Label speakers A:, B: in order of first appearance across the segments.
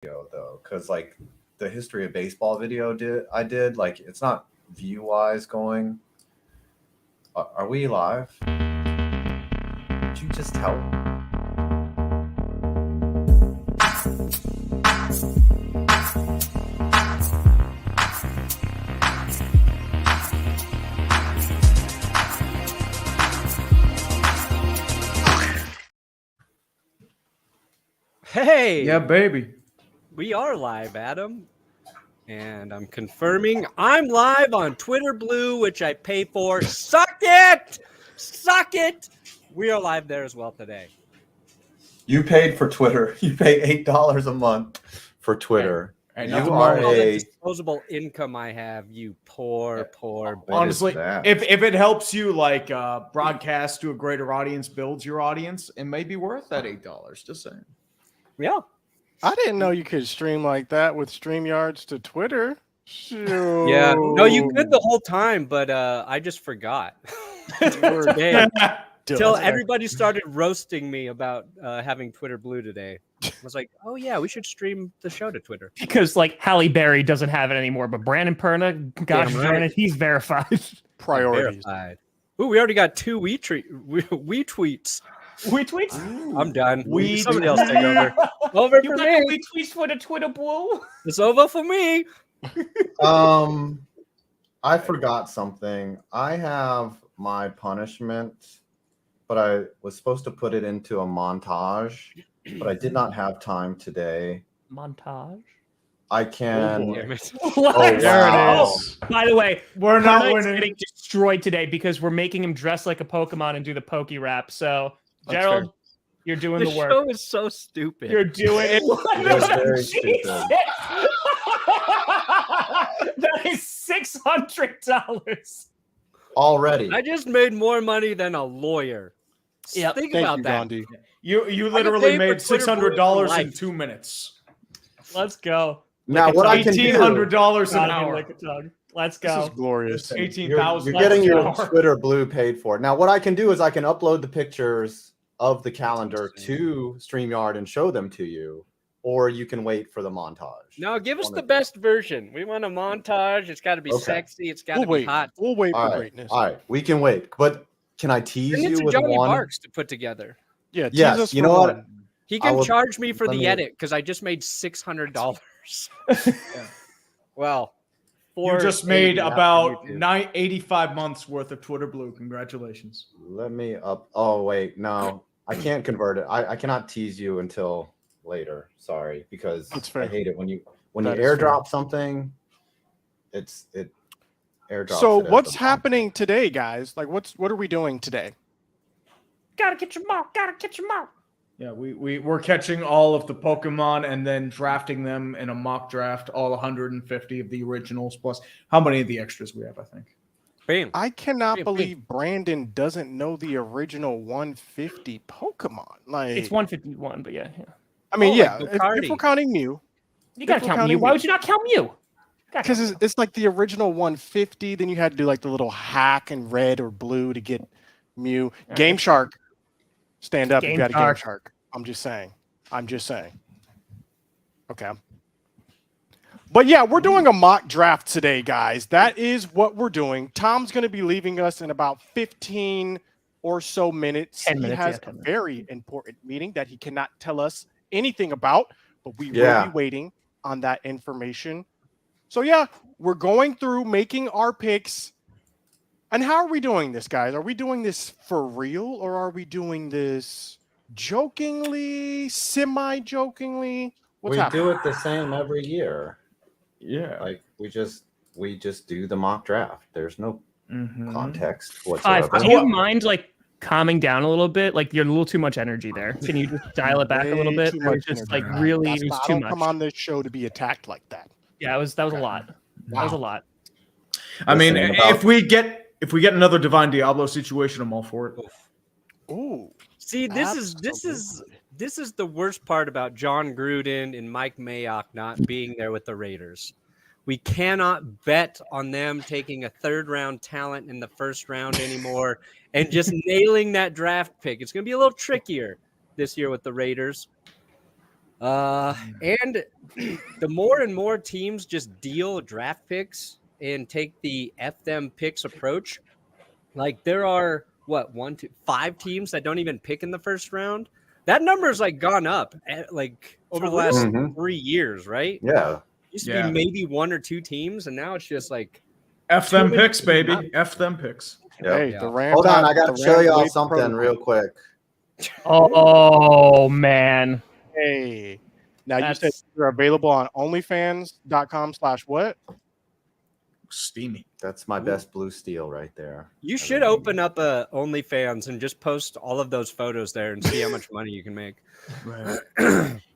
A: though, because like the history of baseball video I did like it's not view wise going. Are we live? Did you just tell?
B: Hey!
C: Yeah, baby.
B: We are live, Adam. And I'm confirming I'm live on Twitter Blue, which I pay for. Suck it! Suck it! We are live there as well today.
A: You paid for Twitter. You pay $8 a month for Twitter.
C: And
A: you
C: nothing
A: are
C: wrong with
B: All the
A: a
B: disposable income I have, you poor
C: honestly,
A: that?
C: if it helps you like broadcast to a greater audience, builds your audience, it may be worth that $8. Just saying.
B: Yeah.
D: I didn't know you could stream like that with StreamYards to Twitter. Shoot.
B: Yeah. No, you could the whole time, but I just forgot. Today. Till everybody started roasting me about having Twitter Blue today. I was like, oh yeah, we should stream the show to Twitter.
E: Because like Halle Berry doesn't have it anymore, but Brandon Perna, gosh darn it, he's verified.
D: Priorities.
B: Verified. Ooh, we already got 2 we tweets.
E: We tweets?
B: I'm done.
C: We
B: Somebody else take over. Over
E: You
B: for
E: got
B: me.
E: the tweets for the Twitter Blue?
B: It's over for me.
A: I forgot something. I have my punishment, but I was supposed to put it into a montage, but I did not have time today.
E: Montage.
A: I can.
E: What?
A: Oh, wow.
E: By the way,
C: We're not
E: Perna's
C: winning.
E: getting destroyed today because we're making him dress like a Pokemon and do the Poke Rap. So,
D: That's
E: Gerald,
D: fair.
E: you're doing
B: The
E: the work.
B: show is so stupid.
E: You're doing it.
A: is very stupid.
E: That is $600.
A: Already.
B: I just made more money than a lawyer.
E: Yep.
B: Think
D: Thank
B: about
D: you,
B: that.
D: Gandhi.
C: You
B: pay
C: literally
B: for
C: made
B: Twitter
C: $600
B: Blue
C: in
B: for
C: 2 minutes.
E: Let's go.
A: Now, what I can do.
C: $1,800 an
E: God, I
C: hour.
E: like a tongue. Let's
D: This is
E: go.
D: glorious.
A: You're
C: 18,000.
A: getting your
E: Let's go.
A: Twitter Blue paid for. Now, what I can do is I can upload the pictures of the calendar to StreamYard and show them to you, or you can wait for the montage.
B: No, give us
A: One
B: the
A: of
B: best version. We want a montage. It's got to be
A: Okay.
B: sexy. It's got to
D: We'll
B: be
D: wait.
B: hot.
D: We'll wait
A: All
D: for
A: right,
D: greatness.
A: all right, we can wait. But can I tease
B: Send it
A: you
B: to
A: with
B: Johnny
A: one?
B: Barks to put together.
D: Yeah, tease
A: Yes,
D: us
A: you
D: for
A: know what?
D: one.
B: He
A: I
B: can
A: will-
B: charge me for
A: let
B: the
A: me-
B: edit because I just made $600. Well,
C: You just made
B: 480 after
C: about
B: YouTube.
C: 85 months worth of Twitter Blue. Congratulations.
A: Let me up. Oh wait, no, I can't convert it. I cannot tease you until later. Sorry, because
D: That's fair.
A: I hate it when you
D: That is
A: airdrop something. It airdrops.
D: So
A: it as
D: what's
A: the
D: happening today, guys? Like, what are we doing today?
E: Gotta catch him all. Gotta catch him all.
C: Yeah, we're catching all of the Pokemon and then drafting them in a mock draft, all 150 of the originals, plus how many of the extras we have, I think.
B: Bam.
D: I cannot
B: Wait.
D: believe Brandon doesn't know the original 150 Pokemon. Like,
E: It's 151, but yeah.
D: I mean,
B: Oh,
D: yeah,
B: like
D: if
B: Lucario.
D: we're counting Mew,
E: You gotta
D: we're
E: count
D: counting
E: Mew. Why
D: Mew.
E: would you not count Mew?
D: because it's like the original 150. Then you had to do like the little hack in red or blue to get Mew.
E: Yeah.
D: Game Shark, stand up.
E: Game
D: You got a Game
E: Shark.
D: Shark. I'm just saying. Okay. But yeah, we're doing a mock draft today, guys. That is what we're doing. Tom's going to be leaving us in about 15 or so minutes.
E: 10 minutes,
D: he has
E: yeah, 10
D: a
E: minutes.
D: very important meeting that he cannot tell us anything about, but we will
A: Yeah.
D: be waiting on that information. So yeah, we're going through making our picks. And how are we doing this, guys? Are we doing this for real, or are we doing this jokingly, semi-jokingly? What's
A: we
D: happening?
A: do it the same every year.
C: Yeah.
A: Like we just do the mock draft. There's no
C: Mhm.
A: context
E: Five.
A: whatsoever.
E: Do you mind like calming down a little bit? Like you're a little too much energy there. Can you just dial it back a little
D: Way
E: bit?
D: too
E: Or
D: much
E: just
D: energy.
E: like really,
D: That's
E: it was
D: why I
E: too
D: don't
E: much.
D: come on this show to be attacked like that.
E: Yeah, that was a lot. That was a lot.
C: I mean,
A: Listen, about-
C: if we get another Divine Diablo situation, I'm all for it.
D: Ooh.
B: See, this is the worst part about John Gruden and Mike Mayock not being there with the Raiders. We cannot bet on them taking a third-round talent in the first round anymore and just nailing that draft pick. It's going to be a little trickier this year with the Raiders. And the more and more teams just deal draft picks and take the F them picks approach, like there are five teams that don't even pick in the first round. That number's like gone up like over the last
A: Mhm.
B: 3 years, right?
A: Yeah.
B: Used to
C: Yeah.
B: be maybe 1 or 2 teams, and now it's just like
C: F them
B: Too many
C: picks, baby.
B: teams.
C: F them picks.
A: Yep.
D: Hey,
B: Yeah.
D: the Rams.
A: Hold on,
D: have-
A: I got
D: the
A: to show
D: Rams
A: y'all
D: waived
A: something
D: protocol.
A: real quick.
E: Oh man,
D: Hey, now you said
E: That's-
D: you're available on OnlyFans.com/what?
C: Steamy.
A: That's my best blue steel right there.
B: you should open up a OnlyFans and just post all of those photos there and see how much money you can make.
C: Right.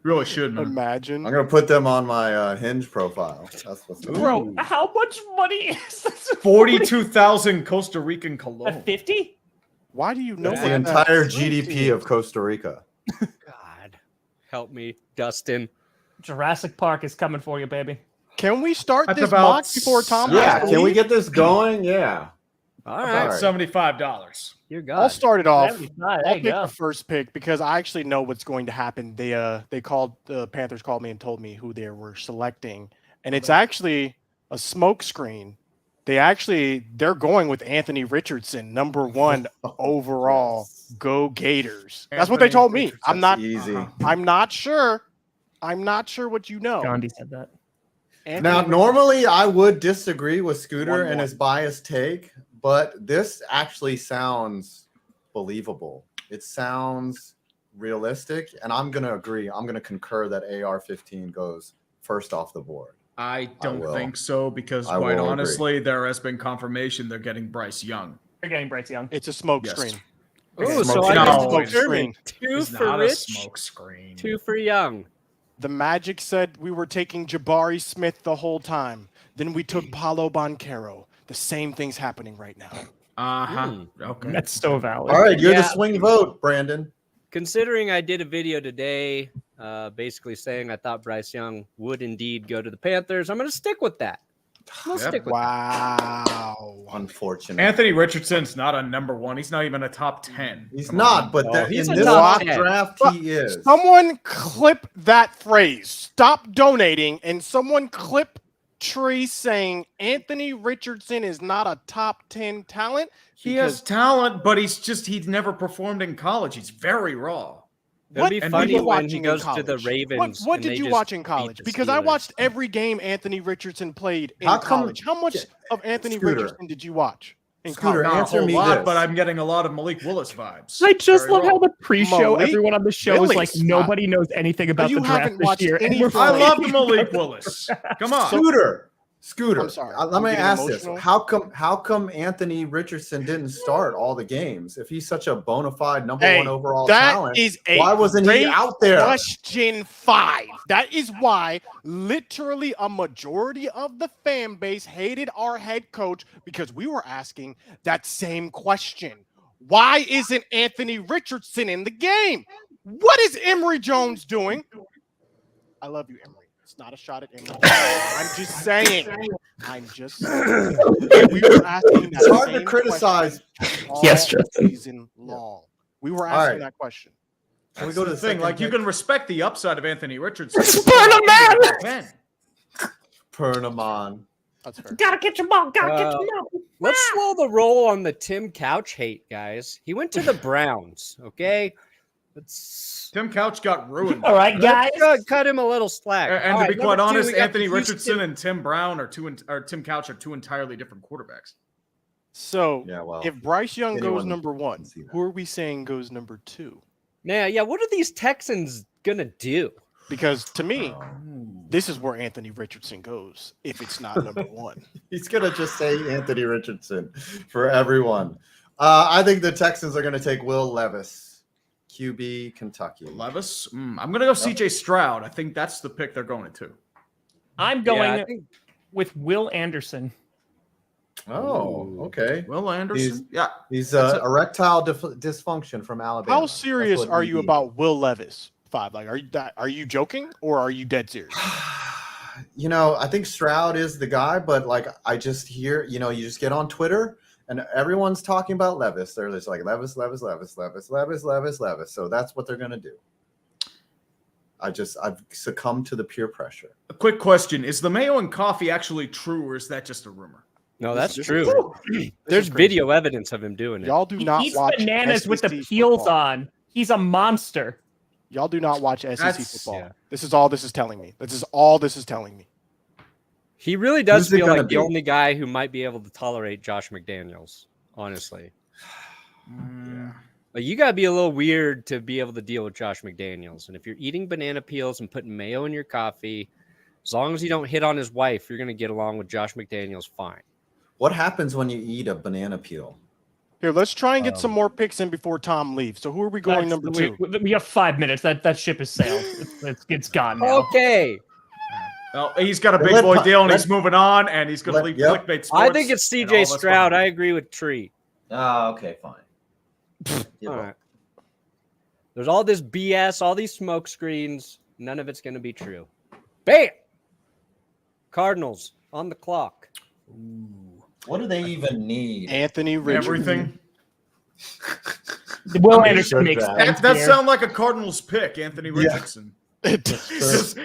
C: Really should, man.
D: Imagine.
A: I'm gonna put them on my Hinge profile. That's what's
E: bro, how much money is this?
C: 42,000 Costa Rican
E: At
C: cologne.
E: 50?
D: Why do you know
A: That's
D: what
A: the
D: that
A: entire
D: currency
A: GDP
D: is?
A: of Costa Rica.
B: God, help me, Dustin.
E: Jurassic Park is coming for you, baby.
D: Can we start
C: That's
D: this
C: about
D: mock before Tom?
A: Yeah,
D: has to
A: can we
D: leave?
A: get this going? Yeah.
B: All
C: About
B: right,
C: $75.
B: you're
D: I'll
B: God.
D: start it off.
E: 75, there
D: I'll
E: you
D: pick
E: go.
D: the first pick because I actually know what's going to happen. They called the Panthers called me and told me who they were selecting, and it's actually a smoke screen. They're going with Anthony Richardson, number 1 overall. Go Gators. That's what they
C: Anthony
D: told me.
C: Richardson.
D: I'm not.
A: Easy.
D: I'm not sure. I'm not sure what you know.
E: Gandhi said that.
D: Anthony
A: Now,
D: Richardson-
A: normally I would disagree with Scooter
D: 1-1.
A: and his biased take, but this actually sounds believable. It sounds realistic, and I'm gonna agree. I'm gonna concur that AR-15 goes first off the board.
C: I don't
A: will.
C: think so because,
A: I
C: quite
A: will
C: honestly, there has been confirmation they're getting Bryce Young.
E: You're getting Bryce Young.
D: It's a smoke
C: Yes.
D: screen.
B: Oh, so
A: Smoke
B: I
C: screen.
B: guess
C: No,
B: it's determined. 2
C: It's
B: for
C: not a
B: Rich,
C: smoke screen.
B: 2 for Young.
D: The Magic said we were taking Jabari Smith the whole time. Then we took Paulo Banchero. The same thing's happening right now.
C: Uh-huh. Okay.
E: That's so valid.
A: All right, you're the
B: Yeah.
A: swing vote, Brandon.
B: Considering I did a video today, basically saying I thought Bryce Young would indeed go to the Panthers, I'm going to stick with that. We'll
C: Yep.
B: stick with
D: Wow.
A: Unfortunate.
C: Anthony Richardson's not a number 1. He's not even a top 10.
A: He's
C: Come
A: not,
C: on.
A: but
B: Oh,
A: that,
B: he's
A: in
B: a
A: this
B: top
A: mock
B: 10.
A: draft,
D: But
A: he is.
D: Someone clip that phrase. Stop donating and someone clip Tree saying Anthony Richardson is not a top 10 talent.
C: He has talent, but he's never performed in college. He's very raw.
B: It'll be
C: and
B: funny
C: people
B: when
D: watching
B: he
D: in
B: goes to the
D: college?
B: Ravens.
D: What
B: and
D: did
B: they
D: you
B: just
D: watch in
B: beat
D: college?
B: the
D: Because I
B: Steelers.
D: watched every game Anthony Richardson played in
A: How come-
D: college. How much of Anthony
A: Scooter.
D: Richardson did you watch in
A: Scooter,
D: college?
C: Not
A: answer
C: a whole
A: me
C: lot,
A: this.
C: but I'm getting a lot of Malik Willis vibes.
E: I just
C: Very
E: love
C: raw.
E: how the pre-show,
D: Malik
E: everyone on the show is like,
D: Willis.
E: nobody knows anything about
D: you
E: the draft
D: haven't
E: this
D: watched
E: year.
D: any
E: and we're
D: film.
C: I
D: Like-
C: love the Malik Willis. Come on.
A: Scooter.
D: I'm sorry.
A: Let
D: I'm
A: me
D: getting
A: ask
D: emotional.
A: this: How come Anthony Richardson didn't start all the games? If he's such a bona fide number 1 overall
D: that
A: talent,
D: is a
A: why wasn't he
D: great
A: out there?
D: Question 5. That is why literally a majority of the fan base hated our head coach because we were asking that same question. Why isn't Anthony Richardson in the game? What is Emory Jones doing? I love you, Emory. It's not a shot at Emory. I'm just saying. We were asking that
A: It's hard to
D: same
A: criticize.
D: question all
E: Yes, Justin.
D: season long. We were
A: All
D: asking
A: right.
D: that question.
A: Can we
C: That's
A: go to
C: the
A: the
C: thing?
A: second
C: Like, you
A: pick?
C: can respect the upside of Anthony Richardson.
E: Burn him, man!
C: Man.
A: Pernamon.
D: That's fair.
E: Gotta get your ball. Gotta get
B: Uh,
E: your ball.
B: Let's slow the roll on the Tim Couch hate, guys. He went to the Browns, okay? Let's
C: Tim Couch got ruined.
E: All right, guys.
B: cut him a little slack.
C: And
B: All
C: to
B: right,
C: be quite
B: number 2,
C: honest,
B: we got
C: Anthony
B: the Houston-
C: Richardson and Tim Brown or Tim Couch are 2 entirely different quarterbacks.
D: So
A: Yeah, well,
D: if Bryce Young goes
A: anyone
D: number
A: can
D: 1,
A: see that.
D: who are we saying goes number 2?
B: Yeah. What are these Texans gonna do?
D: Because to me,
A: Oh.
D: this is where Anthony Richardson goes if it's not number 1.
A: He's gonna just say Anthony Richardson for everyone. I think the Texans are gonna take Will Levis, QB, Kentucky.
C: Levis? I'm going to go CJ Stroud. I think that's the pick they're going to.
E: I'm
B: Yeah,
E: going
B: I think
E: with Will Anderson.
A: Oh, okay.
C: Will Anderson? Yeah.
A: He's
C: That's a-
A: erectile dysfunction from Alabama.
D: How
A: That's
D: serious
A: what
D: are
A: we
D: you
A: need.
D: about Will Levis? 5. Like, are you joking or are you dead serious?
A: You know, I think Stroud is the guy, but like I just hear, you just get on Twitter and everyone's talking about Levis. They're just like Levis. So that's what they're gonna do. I've succumbed to the peer pressure.
C: A quick question: is the mayo in coffee actually true, or is that just a rumor?
B: No, that's
D: This
B: true. There's video evidence of him doing it.
D: Y'all do
E: He
D: not
E: eats
D: watch
E: bananas with the
D: SEC
E: peels
D: football.
E: on. He's a monster.
D: Y'all do not watch SEC
C: That's-
D: football.
B: yeah.
D: This is all this is telling me. This is all this is telling me.
B: He really does
A: Who's it
B: feel
A: gonna
B: like the
A: be?
B: only guy who might be able to tolerate Josh McDaniels, honestly. Like, you got to be a little weird to be able to deal with Josh McDaniels. And if you're eating banana peels and putting mayo in your coffee, as long as you don't hit on his wife, you're going to get along with Josh McDaniels fine.
A: What happens when you eat a banana peel?
D: Here, let's try and get some more picks in before Tom leaves. So who are we going number 2?
E: We have 5 minutes. That ship has sailed. It's gone now.
B: Okay.
C: Well, he's got a big
A: Let-
C: boy deal, and
A: let-
C: he's moving on, and he's going to
A: let-
C: leave
A: yep.
C: Clickbait Sports.
B: I think it's
C: and all
B: CJ
C: of us
B: Stroud.
C: behind.
B: I agree with Tree.
A: Ah, okay, fine. Give
B: All
A: up.
B: right. There's all this BS, all these smoke screens. None of it's going to be true. Bam! Cardinals on the clock.
A: What do they even need?
D: Anthony Richardson.
C: Everything.
E: Will
A: I'm
E: Anderson
A: sure
E: makes
A: that-
E: sense
C: That
E: here.
C: sounds like a Cardinals pick, Anthony
A: Yeah.
C: Richardson.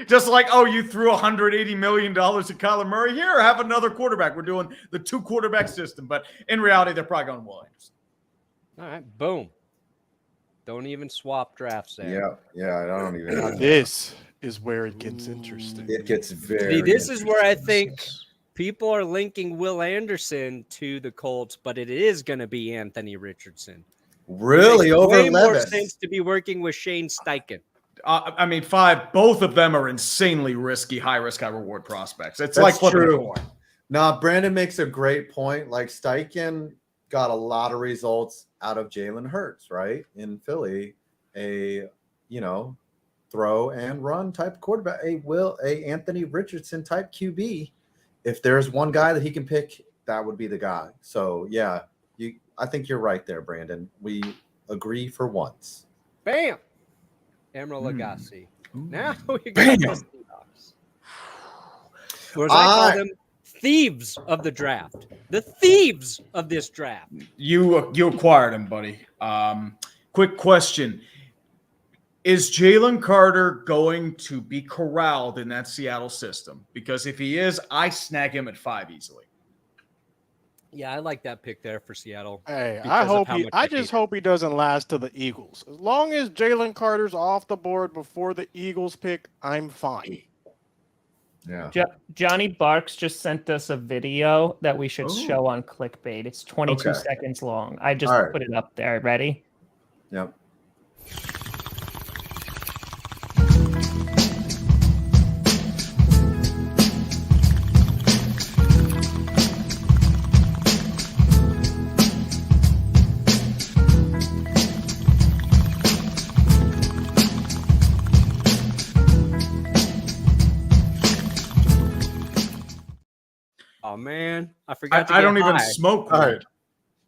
C: Just like, oh, you threw $180 million at Kyler Murray. Here, have another quarterback. We're doing the 2 quarterback system. But in reality, they're probably going Will Anderson.
B: All right, boom. Don't even swap drafts there.
A: Yeah, I don't even.
D: This is where it gets interesting.
A: It gets very.
B: See, this is where I think people are linking Will Anderson to the Colts, but it is going to be Anthony Richardson.
A: really
B: Makes
A: over
B: way more
A: Levis.
B: sense to be working with Shane Steichen.
C: I mean, 5. Both of them are insanely risky, high risk, high reward prospects. It's
A: That's
C: like flipping a
A: true.
C: coin.
A: Nah, Brandon makes a great point. Like Steichen got a lot of results out of Jalen Hurts, right? In Philly, throw and run type quarterback, a Anthony Richardson type QB. If there's one guy that he can pick, that would be the guy. So yeah, I think you're right there, Brandon. We agree for once.
B: Bam! Emeril Lagasse. Now we got the Seahawks. Or as I call them, thieves of the draft. The thieves of this draft.
C: You acquired him, buddy. Quick question. Is Jalen Carter going to be corralled in that Seattle system? Because if he is, I snag him at 5 easily.
B: Yeah, I like that pick there for Seattle.
D: Hey,
B: because of how much
D: I
B: I
D: just
B: hate
D: hope he doesn't last to the Eagles. As long as Jalen Carter's off the board before the Eagles pick, I'm fine.
A: Yeah.
E: Johnny Barks just sent us a video that we should
A: Ooh.
E: show on Clickbait. It's 22
A: Okay.
E: seconds long. I just
A: All right.
E: put it up there. Ready?
A: Yep.
B: Oh man, I forgot to
C: I
B: get
C: don't even
B: high.
C: smoke
A: All
C: weed.
A: right.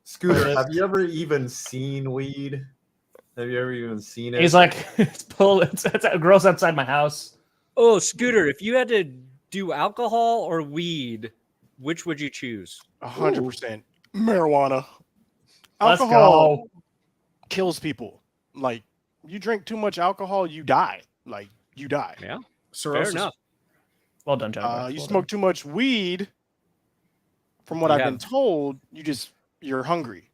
A: Scooter, have you ever even seen weed? Have you ever even seen it?
E: He's like, it grows outside my house.
B: Oh, Scooter, if you had to do alcohol or weed, which would you choose?
D: 100% marijuana.
E: Let's
D: Alcohol
E: go.
D: kills people. Like, you drink too much alcohol, you die. Like, you die.
B: Yeah,
C: Cirrhosis.
B: fair enough.
E: Well done, Johnny. Barks.
D: You
E: Well
D: smoke too much weed, from what
B: You
D: I've
B: have-
D: been told, you're hungry.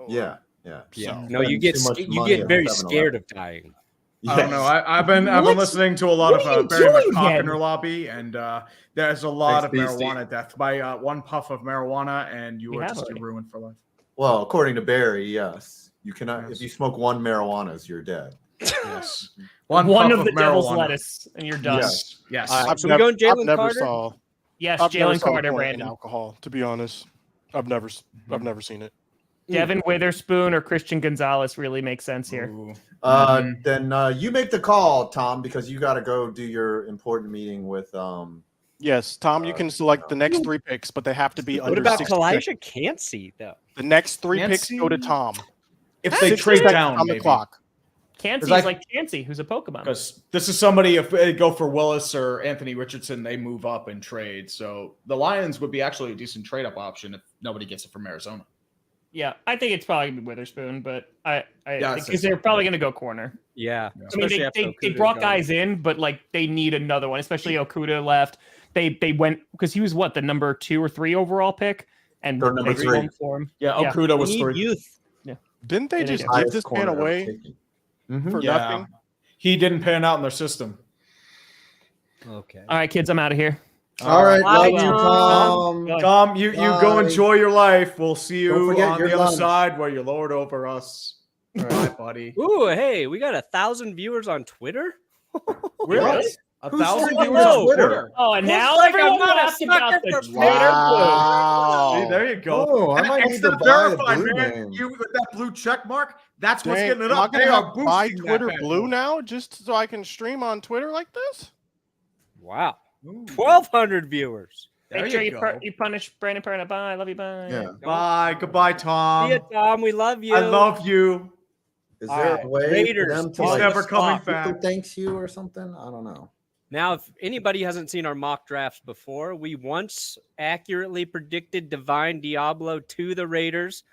A: Yeah. Yeah.
B: Yeah,
D: So-
B: no, you
A: Spend
B: get
A: too much
B: you
A: money
B: get
A: at
B: very
A: 7-Eleven.
B: scared of dying.
C: I don't know. I've been
E: What?
C: listening to a lot
E: What
C: of
E: are you
C: Barry
E: doing
C: McCockiner
E: then?
C: lobby, and there's a lot of
A: Thanks, BC.
C: marijuana death. By one puff of marijuana, and you
E: We
C: are
E: have
C: just
E: already.
C: ruined for life.
A: Well, according to Barry, yes. You cannot.
C: Yes.
A: If you smoke one marijuanas, you're dead.
C: Yes.
E: One
C: puff
E: of the devil's
C: marijuana.
E: let's, and you're done.
A: Yes.
C: Yes.
B: All right,
D: I've
B: so
D: never,
B: we going Jalen
D: I've never
B: Carter?
D: saw.
E: Yes,
D: I've never
E: Jalen
D: saw the
E: Carter,
D: point in
E: Brandon.
D: alcohol. To be honest, I've never seen it.
E: Devin Witherspoon or Christian Gonzalez really makes sense here.
C: Ooh.
A: Then you make the call, Tom, because you got to go do your important meeting with.
D: Yes, Tom, you can select the next 3 picks, but they have to be
B: What
D: under
B: about
D: 60 seconds.
B: Kalijah Cansey though?
D: The next 3 picks
C: Yancey?
D: go to Tom.
C: If they
D: 60
C: trade
D: seconds
C: down
D: on the
C: maybe.
D: clock.
E: Chansey's
C: like-
E: like Chansey, who's a Pokemon.
C: Because this is somebody, if they go for Willis or Anthony Richardson, they move up and trade. So the Lions would be actually a decent trade up option if nobody gets it from Arizona.
E: Yeah, I think it's probably gonna be Witherspoon, but I
C: Yeah, I'd say
E: because
C: so.
E: they're probably gonna go corner.
B: Yeah.
E: I mean,
B: Especially after
E: they
B: Okuda's
E: brought
B: gone.
E: guys in, but like they need another one, especially Okuda left. They went because he was what, the number 2 or 3 overall pick, and
A: They're number
E: they
A: 3.
E: swung for him.
C: Yeah, Okuda
B: We
C: was
B: need
C: 3.
B: youth.
D: Didn't they
E: Yeah, they
D: just
E: do.
D: give
A: Highest
D: this man
A: corner ever
D: away
A: taken.
D: for
C: Yeah.
D: nothing?
C: He didn't pan out in their system.
B: Okay.
E: All right, kids, I'm out of here.
A: All right,
B: Bye,
A: love you,
B: Tom.
A: Tom.
C: Tom, you go
A: Bye.
C: enjoy your life. We'll see
A: Don't
C: you
A: forget
C: on
A: your
C: the other
A: lunch.
C: side where you lord over us.
A: All
C: Bye,
A: right.
C: buddy.
B: Ooh, hey, we got 1,000 viewers on Twitter.
C: Really?
A: Yes. Who's
C: 1,000
A: saying
C: viewers on
B: Twitter?
C: Twitter.
E: Oh, and
B: Looks
E: now
B: like
E: everyone
B: I'm not a
E: wants about
B: sucker
E: the
B: for
E: Twitter
D: Wow.
C: See, there you go.
A: Oh, I might need
C: It's
A: to
C: the
A: buy a
C: verified,
A: blue
C: man.
A: name.
C: You with that blue check mark, that's what's
D: Dang,
C: getting it
D: am I
C: up.
D: gonna
C: They
D: have
C: are
D: to buy
C: boosting
D: Twitter
C: that
D: Blue
C: bad
D: now just so I can stream on Twitter like this?
B: Wow.
C: boy.
B: 1,200 viewers.
C: There
E: Make sure
C: you
E: you,
C: go.
E: you punish Brandon Perna. Bye. Love you. Bye.
A: Yeah.
C: Bye. Goodbye,
B: See
C: Tom.
B: ya, Tom. We love you.
C: I love you.
A: Is
B: All
A: there
B: right,
A: a way
B: Raiders,
A: for them to
C: He's
B: on
A: like
B: the
C: never coming
B: spot.
C: back.
A: super thanks you or something? I don't know.
B: Now, if anybody hasn't seen our mock drafts before, we once accurately predicted Divine Diablo to the Raiders,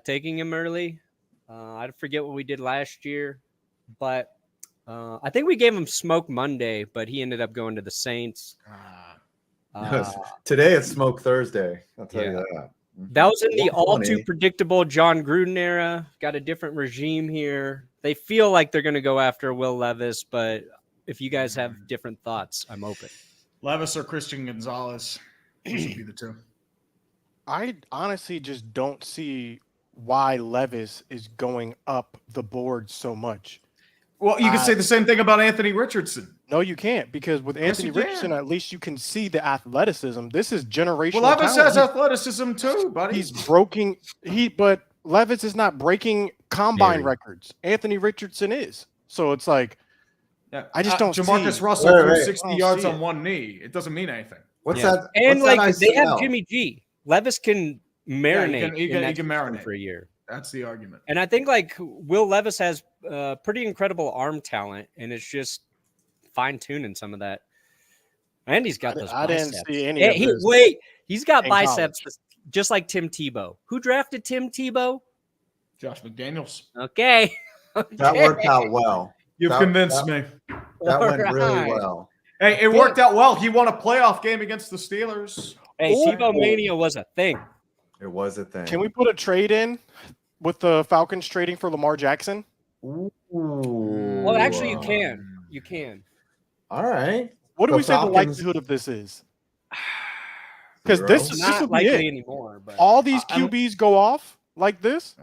B: taking him early. I forget what we did last year, but I think we gave him Smoke Monday, but he ended up going to the Saints.
A: Today it's Smoke Thursday. I'll tell you
B: yeah.
A: that.
B: That was in the all
A: 120.
B: too predictable John Gruden era. Got a different regime here. They feel like they're going to go after Will Levis, but if you guys have different thoughts, I'm open.
C: Levis or Christian Gonzalez. Those would be the two.
D: I honestly just don't see why Levis is going up the board so much.
C: Well, you can say the same thing about Anthony Richardson.
D: No, you can't, because with
C: Yes,
D: Anthony
C: you can.
D: Richardson, at least you can see the athleticism. This is generational.
C: Well, Levis
D: talent.
C: has athleticism too, buddy.
D: He's broken. But Levis is not breaking combine
B: Very.
D: records. Anthony Richardson is. So it's like,
C: Yeah.
D: I just don't
C: Jamarcus
D: see-
C: Russell
A: Wait,
C: threw
A: wait.
C: 60
D: I don't
C: yards
D: see
C: on
D: it.
C: one knee. It doesn't mean anything.
A: What's
B: Yeah.
A: that?
B: And
A: what's
B: like
A: that
B: they have
A: ICL?
B: Jimmy G. Levis can marinate.
C: he
B: in that
C: can
B: system
C: marinate.
B: for a year.
C: That's the argument.
B: And I think like Will Levis has pretty incredible arm talent, and it's just fine tuning some of that. And he's got those.
D: I didn't
B: biceps.
D: see any
B: Hey,
D: of this
B: wait, he's got
D: in
B: biceps just like Tim Tebow. Who drafted Tim Tebow?
C: Josh McDaniels.
B: Okay,
A: That worked out well.
C: You've
A: That-
C: convinced
A: that-
C: me.
A: That
B: All
A: went really
B: right.
A: well.
C: Hey, it worked out well. He won a playoff game against the Steelers.
B: Hey,
D: Ooh.
B: Tebow mania was a thing.
A: It was a thing.
D: Can we put a trade in with the Falcons trading for Lamar Jackson?
A: Ooh.
B: Well, actually, you can. You can.
A: All right.
D: What do
A: The
D: we say the
A: Falcons-
D: likelihood of this is? Because
A: Zero.
D: this
B: Not
D: would be
B: likely
D: it.
B: anymore. But
D: All these
C: I'm-
D: QBs go off like this.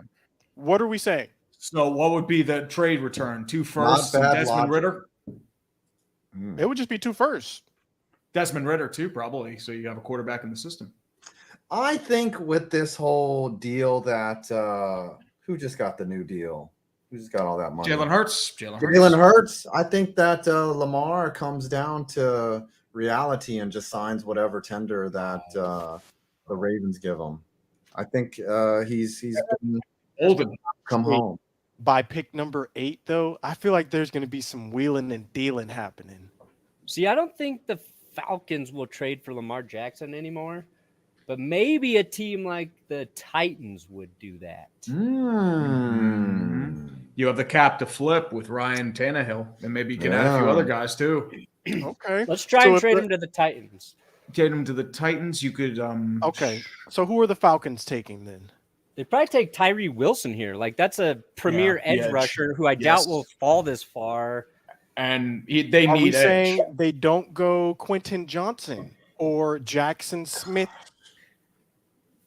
D: What are we saying?
C: So what would be the trade return? 2 firsts and
A: bad
C: Desmond
A: logic.
C: Ritter?
A: Mm.
D: It would just be 2 firsts.
C: Desmond Ritter too, probably. So you have a quarterback in the system.
A: I think with this whole deal that who just got the new deal? Who just got all that money?
C: Jalen Hurts.
A: Jalen Hurts. I think that Lamar comes down to reality and just signs whatever tender that the Ravens give him. I think he's been
C: Olden.
A: come home.
D: By pick number 8, though, I feel like there's going to be some wheeling and dealing happening.
B: see, I don't think the Falcons will trade for Lamar Jackson anymore, but maybe a team like the Titans would do that.
C: You have the cap to flip with Ryan Tannehill, and maybe you can add a few
A: Yeah.
C: other guys too.
D: Okay.
B: Let's try
D: So
B: and
D: if
B: trade
D: the-
B: him to the Titans.
C: Get him to the Titans. You could.
D: Okay. So who are the Falcons taking then?
B: They probably take Tyree Wilson here. Like that's a premier
C: Yeah, the
B: edge
C: edge.
B: rusher who I
C: Yes.
B: doubt will fall this far.
C: And they
D: Are we
C: need edge.
D: saying they don't go Quentin Johnson or Jackson Smith?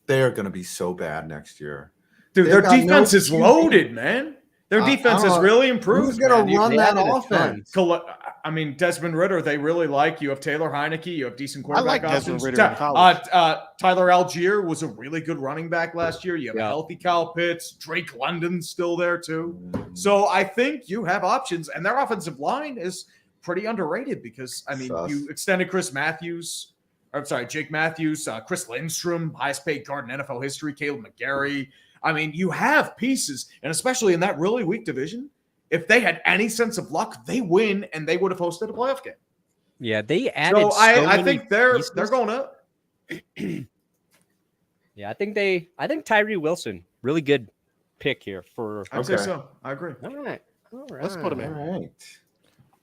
A: They're going to be so bad next year.
C: Dude,
A: They've
C: their
A: got
C: defense
A: no
C: is
A: QB.
C: loaded, man. Their
A: I
C: defense
A: don't
C: has
A: know.
C: really improved.
A: Who's going
C: man.
A: to run
B: they
A: that
B: added a ton.
A: offense?
C: I mean, Desmond Ritter, they really like. You have Taylor Heineke. You have decent quarterback
D: like Desmond
C: options.
D: Ritter in college.
C: Tyler Algier was a really good running back last year. You have a
B: Yeah.
C: healthy Kyle Pitts. Drake London's still there, too. So I think you have options. And their offensive line is pretty underrated because, I mean,
A: Sus.
C: you extended Jake Matthews, Chris Lindstrom, highest paid guard in NFL history, Caleb McGarry. I mean, you have pieces, and especially in that really weak division, if they had any sense of luck, they win, and they would have hosted a playoff game.
B: Yeah, they added.
C: So
B: So
C: I
B: many
C: think they're
B: pieces.
C: going up.
B: Yeah, I think Tyree Wilson, really good pick here for.
C: I'd say
A: Okay.
C: so. I agree.
B: All right. All right.
D: Let's put him
A: All
D: in.
A: right.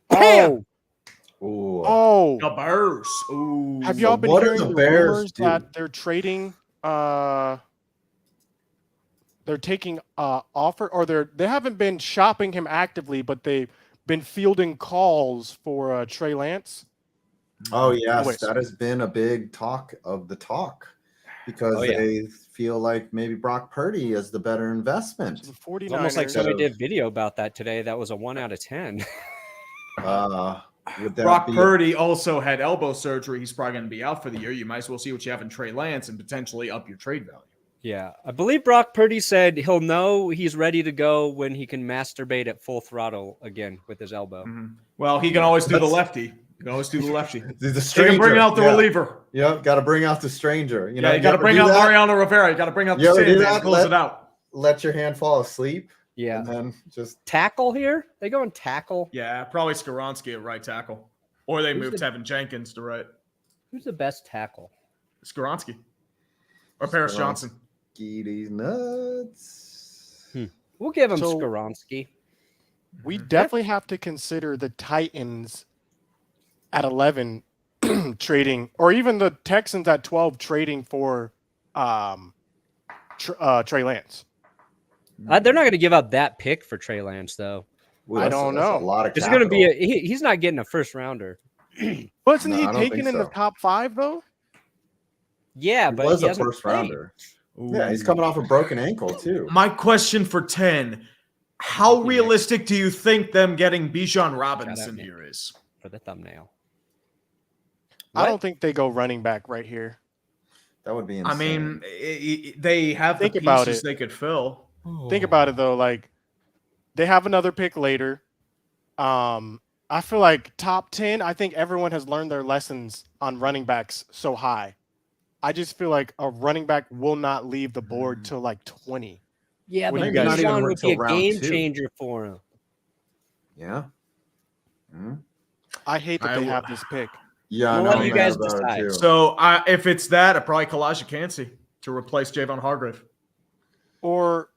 B: Bam!
A: Ooh.
D: Oh,
C: The Bears. Ooh.
D: have y'all been
A: what do
D: hearing
A: the
D: the
A: Bears
D: rumors
A: do?
D: that they're trading? They're taking offer, or they haven't been shopping him actively, but they've been fielding calls for Trey Lance.
A: Oh yes,
D: wait.
A: that has been a big talk of the talk because
B: Oh, yeah.
A: they feel like maybe Brock Purdy is the better investment.
D: So the 49ers.
B: It's almost like
A: Instead
B: somebody
A: of-
B: did video about that today. That was a 1 out of 10.
A: Would that
C: Brock
A: be
C: Purdy also had elbow surgery. He's probably going to be out for the year. You might as well see what you have in Trey Lance and potentially up your trade value.
B: Yeah, I believe Brock Purdy said he'll know he's ready to go when he can masturbate at full throttle again with his elbow.
C: Well, he can always do the
A: That's-
C: lefty. He can always do the lefty.
A: the
C: He
A: stranger?
C: can bring out the
A: yeah.
C: reliever.
A: Yep, got to bring out the stranger. You
C: You got to bring out Mariano Rivera. You got to bring out
A: You
C: the
A: ever do
C: Sandman
A: that?
C: and close it out.
A: Let your hand fall asleep.
B: Yeah.
A: And then just
B: Tackle here? They go and tackle?
C: Yeah, probably Skoronski at right tackle. Or they
B: Who's
C: moved
B: the-
C: Tevin Jenkins to right.
B: Who's the best tackle?
C: Skoronski. Or Paris
A: Skoronski.
C: Johnson.
A: get these nuts.
B: We'll give him
D: So-
B: Skoronski.
D: We definitely have to consider the Titans at 11 trading, or even the Texans at 12 trading for Trey Lance.
B: They're not going to give up that pick for Trey Lance, though.
A: Ooh,
D: I don't
A: that's
D: know.
A: a lot of
B: It's going to be
A: capital.
B: he's not getting a first rounder.
D: Wasn't
A: No,
D: he
A: I don't
D: taken
A: think
D: in the
A: so.
D: top 5 though?
B: Yeah,
A: He
B: but
A: was
B: he
A: a
B: hasn't
A: first
B: played.
A: rounder. Yeah, he's coming off a broken ankle too.
C: My question for 10. How
B: Yeah.
C: realistic do you think them getting Bijan Robinson
B: Shout out, Nick.
C: here is?
B: For the thumbnail.
D: I
B: What?
D: don't think they go running back right here.
A: That would be insane.
C: I mean, they have
D: Think
C: the
D: about
C: pieces
D: it.
C: they could fill.
D: Think about it though, like they have another pick later. I feel like top 10, I think everyone has learned their lessons on running backs so high. I just feel like a running back will not leave the board till like 20.
B: Yeah,
D: What
B: but
D: do you guys-
B: Bijan
A: Not even
B: would be a
A: until round
B: game
A: 2.
B: changer for him.
A: yeah. Mhm.
D: I hate that
C: I
D: they
C: will-
D: have this pick.
A: Yeah,
B: We'll
A: I
B: let
A: know
B: you
A: I'm
B: guys
A: mad about it,
B: decide.
A: too.
C: So if it's that, I'd probably Kalijah Cansey to replace Javon Hargrave.
D: Or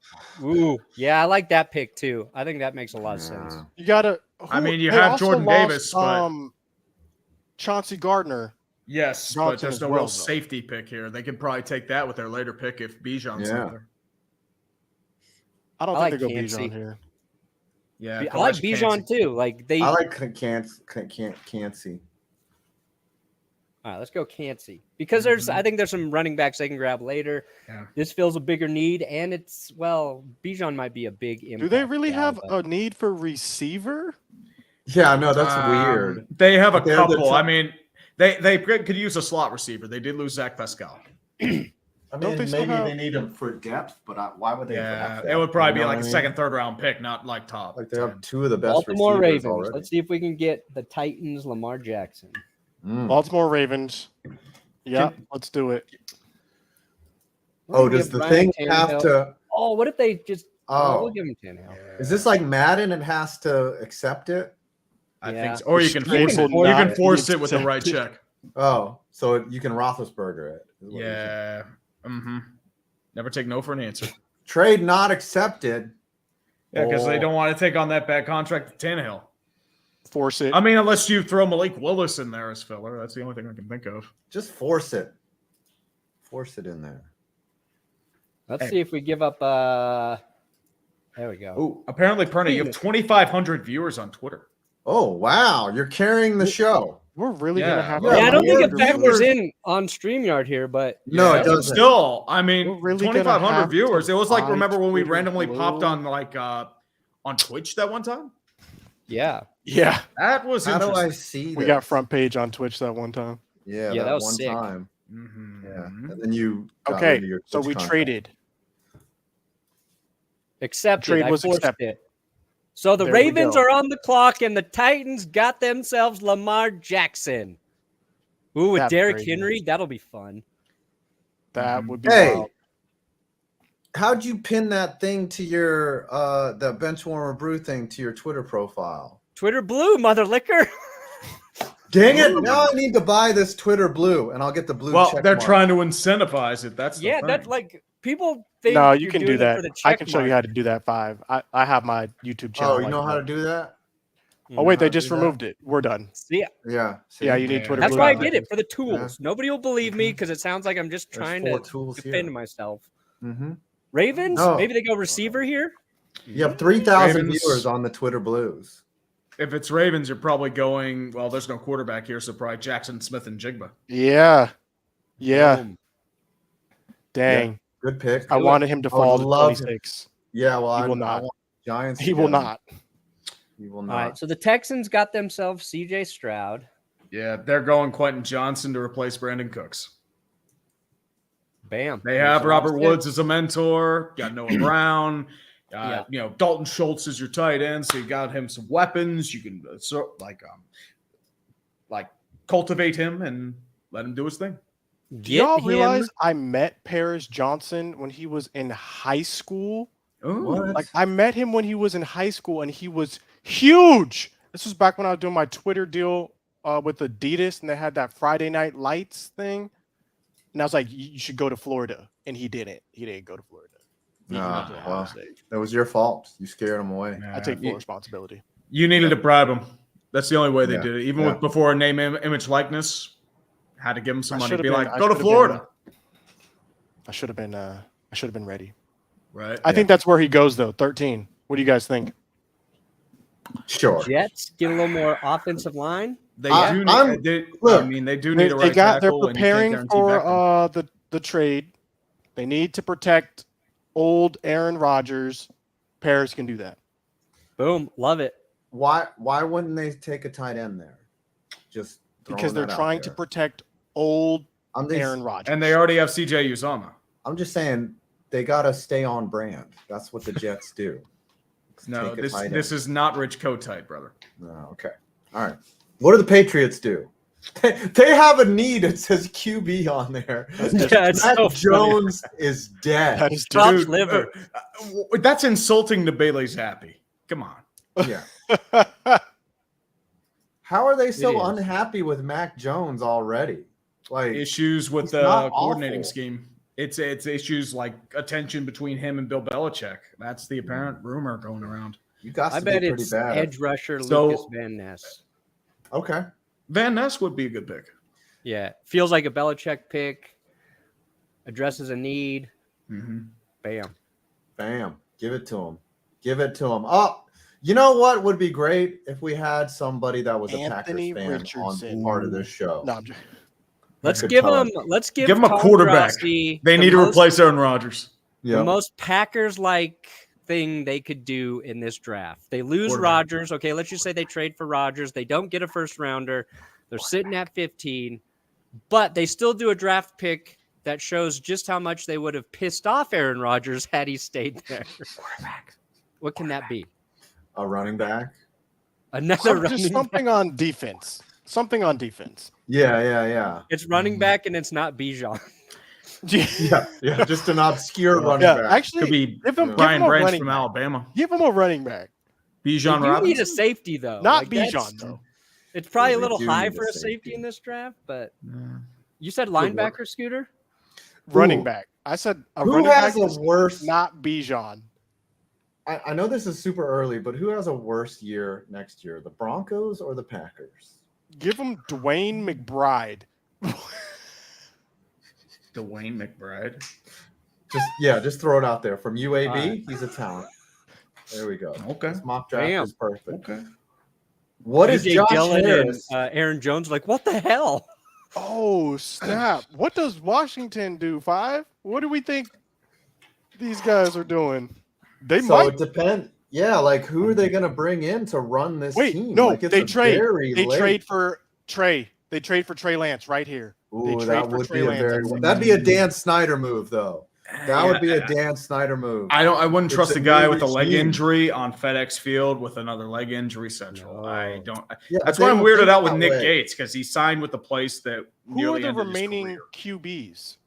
B: Ooh, yeah, I like that pick too. I think that makes a lot of sense.
A: Yeah.
D: you gotta.
C: I mean, you
D: they
C: have
D: also
C: Jordan
D: lost,
C: Davis, but-
D: Chauncey Gardner.
C: Yes, but
D: Johnson
C: there's
D: as
C: no
D: well,
C: real
D: though.
C: safety pick here. They could probably take that with their later pick if Bijan's
A: Yeah.
C: not there.
D: I don't
B: I
D: think
B: like
D: they go
B: Cansey.
D: Bijan here.
C: Yeah,
B: I like
C: Kalijah
B: Bijan
C: Cansey.
B: too. Like they.
A: I like can't see.
B: All right, let's go Cansey because there's. I think there's some running backs they can grab later.
C: Yeah.
B: This fills a bigger need, and it's Bijan might be a big impact.
D: Do they really
B: guy,
D: have
B: but-
D: a need for receiver?
A: Yeah, no, that's weird.
C: They have a
A: But they're the
C: couple.
A: top-
C: I mean, they could use a slot receiver. They did lose Zach Pascal.
A: I
D: Don't
A: mean,
D: they still
A: maybe
D: have-
A: they need him for depth, but why would they?
C: Yeah,
A: draft
C: it
A: that?
C: would probably
A: You
C: be
A: know
C: like
A: what
C: a
A: I mean?
C: second, third round pick, not like top.
A: Like they have
C: 10.
A: two of the best
B: Baltimore
A: receivers
B: Ravens.
A: already.
B: Let's see if we can get the Titans Lamar Jackson.
A: Mm.
D: Baltimore Ravens. Yeah, let's do it.
B: We're
A: Oh,
B: gonna
A: does
B: give
A: the
B: Ryan
A: thing have
B: Tannehill-
A: to?
B: Oh, what if they just?
A: Oh,
B: we'll give him Tannehill.
A: is this like Madden? It has to accept it.
C: I
B: Yeah.
C: think so. Or you can
D: Straight
C: force it.
D: will
C: You
D: not
C: can force
D: be
C: it with the right check.
A: Oh, so you can Roethlisberger it. is what you're saying.
C: Yeah. Mm-hmm. Never take no for an answer.
A: Trade not accepted.
C: Yeah, because they
A: Oh.
C: don't want to take on that bad contract to Tannehill.
D: Force it.
C: I mean, unless you throw Malik Willis in there as filler. That's the only thing I can think of.
A: Just force it. Force it in there.
B: Let's see if we give up. There we go.
C: Oh, apparently, Perna, you have 2,500 viewers on Twitter.
A: Oh wow, you're carrying the show.
D: We're really
C: Yeah.
D: gonna have.
A: Yeah,
B: Yeah, I don't think it
A: we're-
B: factors in on StreamYard here, but
A: No,
C: Yeah,
A: it
C: but
A: doesn't.
C: Still, I mean,
D: We're really gonna
C: 2,500
D: have
C: viewers.
D: to
C: It was like,
D: buy
C: remember when we
D: Twitter
C: randomly
D: Blue?
C: popped on like on Twitch that one time?
B: yeah,
D: Yeah,
C: That was
A: How do I
C: interesting.
A: see?
D: we
A: this?
D: got front page on Twitch that one time.
A: Yeah,
B: Yeah,
A: that,
B: that was
A: one
B: sick.
A: time.
C: Mhm.
A: Yeah, and then you. got
D: Okay,
A: rid of your
D: so
A: Twitch
D: we
A: content.
D: traded.
B: accepted.
D: Trade
B: I
D: was
B: forced
D: accepted.
B: it. So the
D: There we
B: Ravens
D: go.
B: are on the clock, and the Titans got themselves Lamar Jackson. Ooh, with
D: That's
B: Derrick
D: crazy.
B: Henry, that'll be fun.
D: That would be
A: Hey,
D: wild.
A: how'd you pin that thing to your the Benchwarmer Brew thing to your Twitter profile?
B: Twitter Blue, mother liquor.
A: Dang it! Now I need to buy this Twitter Blue, and I'll get the blue.
C: Well,
A: check
C: they're
A: mark.
C: trying to incentivize it. That's the
B: Yeah,
C: thing.
B: that's like people think
D: No, you
B: you're
D: can
B: doing
D: do
B: it
D: that.
B: for the
D: I
B: check
D: can show you
B: mark.
D: how to do that 5. I have my YouTube channel.
A: Oh, you
D: like
A: know how
D: that.
A: to do that?
D: Oh wait,
A: how
D: they
A: to
D: just
A: do that?
D: removed it. We're done.
B: See,
A: Yeah. See?
D: Yeah, you need
C: Yeah.
D: Twitter
B: that's
D: Blue
B: why I
D: now.
B: did it for the tools.
A: Yeah.
B: Nobody will believe me
A: Mhm.
B: because it sounds like I'm just
A: There's
B: trying
A: 4
B: to
A: tools
B: defend
A: here.
B: myself.
A: Mm-hmm.
B: Ravens,
A: No.
B: maybe they go receiver here.
A: You have 3,000
C: Ravens.
A: viewers on the Twitter Blues.
C: If it's Ravens, you're probably going. Well, there's no quarterback here, so probably Jackson Smith and Jigba.
D: Yeah. Yeah.
B: Boom.
D: Dang.
A: Good pick.
D: I wanted him to
A: I would
D: fall to
A: love him.
D: 26.
A: Yeah, well,
D: He will
A: I
D: not.
A: want Giants.
D: He
A: to
D: will
A: get him.
D: not.
A: He will
B: All
A: not.
B: right, so the Texans got themselves C.J. Stroud.
C: Yeah, they're going Quentin Johnson to replace Brandon Cooks.
B: Bam.
C: They
B: Makes
C: have
B: a lot of
C: Robert
B: sense.
C: Woods as a mentor. Got Noah Brown.
B: Yeah.
C: Dalton Schultz is your tight end, so you got him some weapons. You can cultivate him and let him do his thing.
D: Do
B: Get
D: y'all
B: him.
D: realize I met Paris Johnson when he was in high school?
A: What?
D: Like I met him when he was in high school and he was huge. This was back when I was doing my Twitter deal with Adidas and they had that Friday Night Lights thing. And I was like, you should go to Florida. And he didn't. He didn't go to Florida. He went to Ohio
A: well,
D: State.
A: that was your fault. You scared him away.
D: I take full responsibility.
C: You needed to bribe him. That's the only way they
A: Yeah.
C: did it. Even
A: Yeah.
C: with before name, image, likeness, had to give him some
D: I
C: money.
D: should've
C: Be
D: been-
C: like,
D: I
C: go to
D: should've
C: Florida.
D: I should have been ready.
C: Right.
D: I think that's where he goes though. 13. What do you guys think?
A: Sure.
B: Jets get a little more offensive line.
C: They
A: I'm-
C: do.
A: I'm-
C: Look, they do need a right
D: They're
C: tackle. and you can't
D: preparing
C: guarantee
D: for
C: Beckham.
D: the trade. They need to protect old Aaron Rodgers. Paris can do that.
B: Boom. Love it.
A: Why wouldn't they take a tight end there? Just
D: Because
A: throwing
D: they're
A: that out
D: trying to
A: there.
D: protect old
A: I'm just,
D: Aaron Rodgers.
C: And they already have CJ Uzama.
A: I'm just saying they gotta stay on brand. That's what the Jets do.
C: No,
A: Take a
C: this
A: tight
C: this
A: end.
C: is not Rich Kotite, brother.
A: No, okay. All right. What do the Patriots do? They have a need. It says QB on there.
B: Yeah, it's
A: Mac
B: so funny.
A: Jones is dead.
D: That is
B: Chopped
C: Dude,
B: liver.
C: That's insulting to Bailey's happy. Come on.
A: Yeah. How are they so
B: is.
A: unhappy with Mac Jones already? Like
C: Issues with
A: He's
C: the
A: not
C: coordinating
A: awful.
C: scheme. It's issues like attention between him and Bill Belichick. That's the apparent rumor going around.
A: you got
B: I
A: to
B: bet
A: be pretty
B: it's
A: bad.
B: edge rusher
C: So-
B: Lucas Van Ness.
A: Okay.
C: Van Ness would be a good pick.
B: Yeah. Feels like a Belichick pick. Addresses a need.
C: Mm-hmm.
B: Bam.
A: Bam. Give it to him. Give it to him. Oh, you know what would be great if we had somebody that was a
D: Anthony
A: Packers fan
D: Richardson.
A: on part of this show.
D: No, I'm just,
B: Let's
A: could
B: give
A: tell
B: him. Let's give
C: Give him a
B: Tom
C: quarterback.
B: Grossi
C: They
B: the
C: need to
B: most-
C: replace Aaron Rodgers.
B: the
A: Yeah.
B: most Packers-like thing they could do in this draft. They lose
C: Quarterback.
B: Rodgers. Okay, let's just say they trade for Rodgers. They don't get a first rounder. They're sitting at 15, but they still do a draft pick that shows just how much they would have pissed off Aaron Rodgers had he stayed there. What can that be?
A: A running back.
B: Another running
D: just
B: back.
D: something on defense. Something on defense.
A: Yeah.
B: It's running back and it's not Bijan.
A: Yeah. Just an obscure running
D: Yeah,
A: back.
D: actually,
C: Could be
D: give him
C: Brian
D: a
C: Branch
D: running
C: from
D: back.
C: Alabama.
D: Give him a running back.
C: Bijan
B: You need a
C: Robinson.
B: safety though.
D: Not
B: Like, that's-
D: Bijan though.
B: It's probably
A: Yeah,
B: a
A: they
B: little
A: do
B: high
A: need
B: for
A: a
B: a safety
A: safety.
B: in this draft, but
C: Yeah.
B: you said
A: work.
B: linebacker, Scooter?
D: Running
A: Who?
D: back. I said a
A: Who
D: running
A: has
D: back
A: a
D: is
A: worse?
D: not Bijan.
A: I know this is super early, but who has a worse year next year? The Broncos or the Packers?
D: Give him Dwayne McBride.
C: Dwayne McBride.
A: Just throw it out there. From UAB, he's a talent. There we go.
C: Okay.
A: This mock draft
B: Bam.
A: is perfect.
C: Okay.
A: What is
B: AJ
A: Josh
B: Dillon
A: Harris?
B: and Aaron Jones like, what the hell?
D: Oh, snap. What does Washington do, 5? What do we think these guys are doing? They
A: So
D: might.
A: it depends. Yeah, like who are they going to bring in to run this
D: Wait,
A: team?
D: no,
A: Like, it's
D: they
A: a
D: trade.
A: very
D: They
A: late-
D: trade for Trey. They trade for Trey Lance right here. They
A: Ooh,
D: trade
A: that
D: for
A: would
D: Trey
A: be a
D: Lance
A: very.
D: at six.
A: That'd be a Dan Snyder move, though. That would be a Dan Snyder move.
C: I wouldn't
A: It's
C: trust
A: a
C: a guy
A: new
C: with a leg
A: regime.
C: injury on FedEx Field with another leg injury central. I
B: No.
C: don't.
A: Yeah,
C: That's
A: they
C: why I'm
A: don't
C: weirded
A: think
C: out with
A: that
C: Nick
A: way.
C: Gates because he signed with the place that
D: Who are
C: nearly
D: the
C: ended his
D: remaining
C: career.
D: QBs?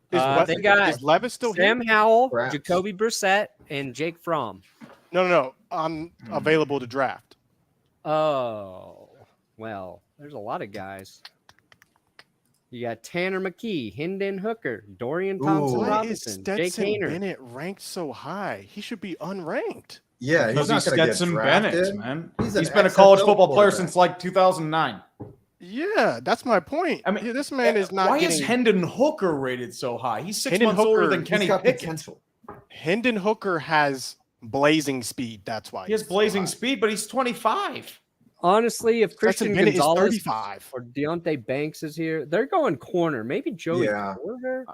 B: They got
D: is Levis still
B: Sam
D: here?
B: Howell,
A: Perhaps.
B: Jacoby Brissett, and Jake Fromm.
D: No. I'm available to draft.
B: Oh, well, there's a lot of guys. You got Tanner McKee, Hendon Hooker, Dorian
A: Ooh.
B: Thompson
D: Why is
B: Robinson, Jake
D: Stetson
B: Hayner.
D: Bennett ranked so high? He should be unranked.
A: Yeah,
C: He's
A: he's
C: not
A: not going to get
C: Stetson
A: drafted.
C: Bennett, man.
A: He's an
C: He's been a college
A: XFL
C: football player
A: quarterback.
C: since like 2009.
D: Yeah, that's my point.
C: I mean,
D: this man is not
C: Why
D: getting.
C: is Hendon Hooker rated so high? He's 6
D: Hendon
C: months older
D: Hooker-
C: than
A: He's
C: Kenny
A: got
C: Pickett.
A: potential.
D: Hendon Hooker has blazing speed. That's why
C: He has
D: he's so
C: blazing
D: high.
C: speed, but he's 25.
B: Honestly, if Christian
D: Stetson Bennett is
B: Gonzalez
D: 35.
B: or Deontay Banks is here, they're going corner. Maybe Joey
A: Yeah.
B: Porter.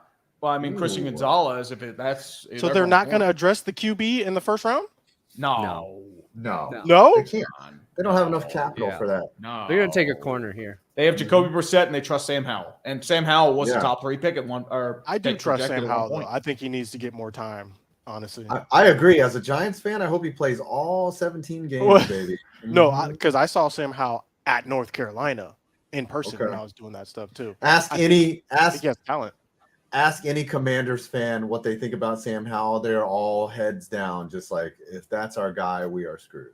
C: Well, I mean, Christian
A: Ooh.
C: Gonzalez, that's
D: So they're not going to address the QB in the first round?
C: No.
A: No,
B: No.
D: No.
A: they can't. They don't have enough capital
B: Yeah.
A: for that.
C: No.
B: They're going to take a corner here.
C: They have Jacoby Brissett and they trust Sam Howell. And Sam Howell was
A: Yeah.
C: a top 3 pick at one. Or
D: I do
C: pick
D: trust
C: projected
D: Sam
C: at one
D: Howell, though.
C: point.
D: I think he needs to get more time, honestly.
A: I agree. As a Giants fan, I hope he plays all 17 games,
D: What?
A: baby.
D: No,
A: Mhm.
D: because I saw Sam Howell at North Carolina in person when
A: Okay.
D: I was doing that stuff too.
A: ask
D: I
A: any
D: I think he has talent.
A: ask any Commanders fan what they think about Sam Howell. They're all heads down, just like, if that's our guy, we are screwed.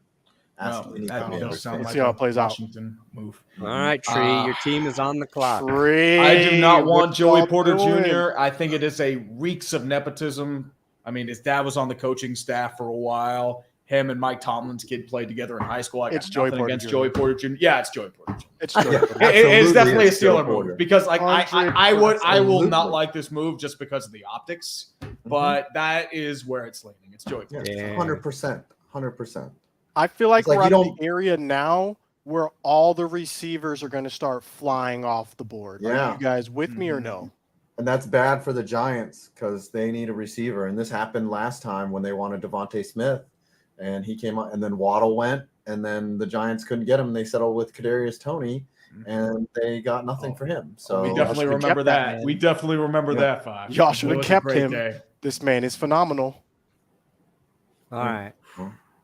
A: Ask
C: No,
A: any
C: that
A: Commanders
C: does sound
A: fan.
D: Let's see how it plays out.
C: Washington move.
B: All right, Tree, your team is on the clock.
C: I do not want
D: what
C: Joey
D: y'all
C: Porter
D: doing?
C: Jr. I think it is a reeks of nepotism. I mean, his dad was on the coaching staff for a while. Him and Mike Tomlin's kid played together in high school. I got
D: It's Joey
C: nothing
D: Porter
C: against
D: Jr.
C: Joey Porter Jr. Yeah, it's Joey Porter Jr.
D: It's
A: Yeah.
D: Joey Porter.
C: It's
A: Absolutely,
C: definitely a
A: it's Joey
C: Steeler
A: Porter.
C: move because like I would
A: Absolutely.
C: not like this move just because of the optics, but that is where it's leaning. It's Joey Porter.
B: Yeah.
A: 100%. 100%.
D: I feel like
A: It's like
D: we're
A: you
D: at
A: don't-
D: the area now where all the receivers are going to start flying off the board.
A: Yeah.
D: Are you guys with me or
C: Mhm.
D: no?
A: And that's bad for the Giants because they need a receiver. And this happened last time when they wanted Devontae Smith, and he came out, and then Waddle went, and then the Giants couldn't get him. They settled with Kadarius Toney, and they got nothing for him. So
C: We
D: y'all
C: definitely
D: should've
C: remember
D: kept that,
C: that.
D: man.
C: We definitely remember
A: Yeah.
C: that, Five.
D: Y'all should
C: It
D: have
C: was a
D: kept
C: great
D: him.
C: day.
D: This man is phenomenal.
B: All right.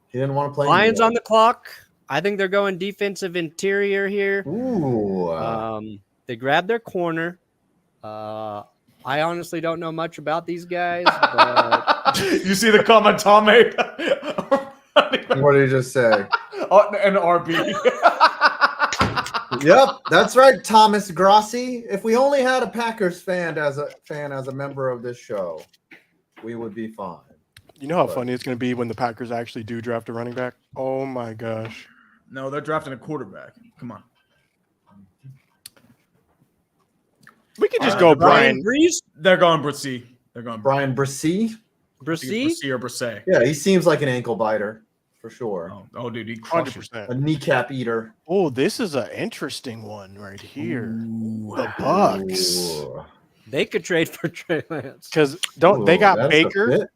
A: he didn't want to play.
B: Lions
A: anymore.
B: on the clock. I think they're going defensive interior here.
A: Ooh.
B: They grabbed their corner. I honestly don't know much about these guys, but
C: You see the comment Tom made?
A: What did he just say?
C: An RB.
A: Yep, that's right, Thomas Grossi. If we only had a Packers fan as a member of this show, we would be fine.
D: You know how
A: But-
D: funny it's going to be when the Packers actually do draft a running back? Oh my gosh.
C: No, they're drafting a quarterback. Come on.
D: We could just
A: Uh,
D: go
B: Brian
D: Brian.
B: Brees,
C: They're going Brissy. They're going
A: Brian Brissy?
B: Brissy.
C: Brissy or Brisset.
A: Yeah, he seems like an ankle biter for sure.
C: Oh, dude, he crushes.
D: 100%.
A: A kneecap eater.
D: Oh, this is an interesting one right here.
C: Ooh.
D: The Bucks.
A: Ooh.
B: They could trade for Trey Lance.
D: Because don't they
A: Ooh,
D: got
A: that's a
D: Baker?
A: fit.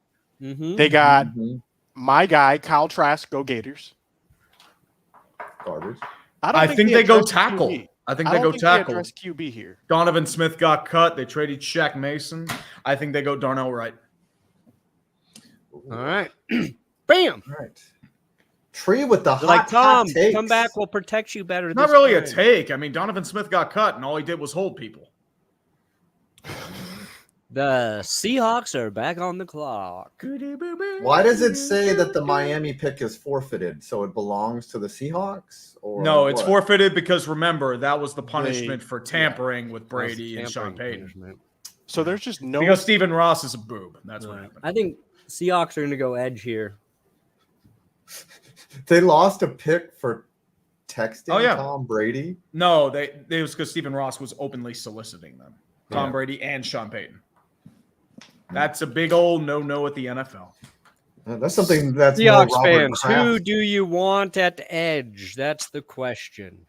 B: Mm-hmm.
D: They got
A: Mhm.
D: my guy, Kyle Trask, go Gators.
A: Garbage.
C: I think they go
D: addressed
C: tackle.
D: QB.
C: I think
D: I
C: they
D: don't
C: go
D: think
C: tackle.
D: They addressed QB here.
C: Donovan Smith got cut. They traded Shaq Mason. I think they go Darnell Wright.
A: Ooh.
B: All right. Bam.
A: All right. Tree with the
B: They're like,
A: hot
B: Tom,
A: takes.
B: come back. We'll protect you better.
C: It's not
B: this
C: really a
B: time."
C: take. I mean, Donovan Smith got cut, and all he did was hold people.
B: The Seahawks are back on the clock.
A: Why does it say that the Miami pick is forfeited? So it belongs to the Seahawks? Or
C: No, it's
A: what?
C: forfeited because remember that was the punishment for tampering with Brady and Sean
B: Tampering
C: Payton.
B: punishment.
D: So there's just no.
C: Because Stephen Ross is a boob. That's what
B: Right.
C: happened.
B: I think Seahawks are going to go edge here.
A: They lost a pick for texting
C: Oh, yeah.
A: Tom Brady.
C: No, it was because Stephen Ross was openly soliciting them. Tom
B: Yeah.
C: Brady and Sean Payton. That's a big old no at the NFL.
A: That's something that's more
B: Seahawks
A: Robert
B: fans,
A: Kraft.
B: who do you want at edge? That's the question.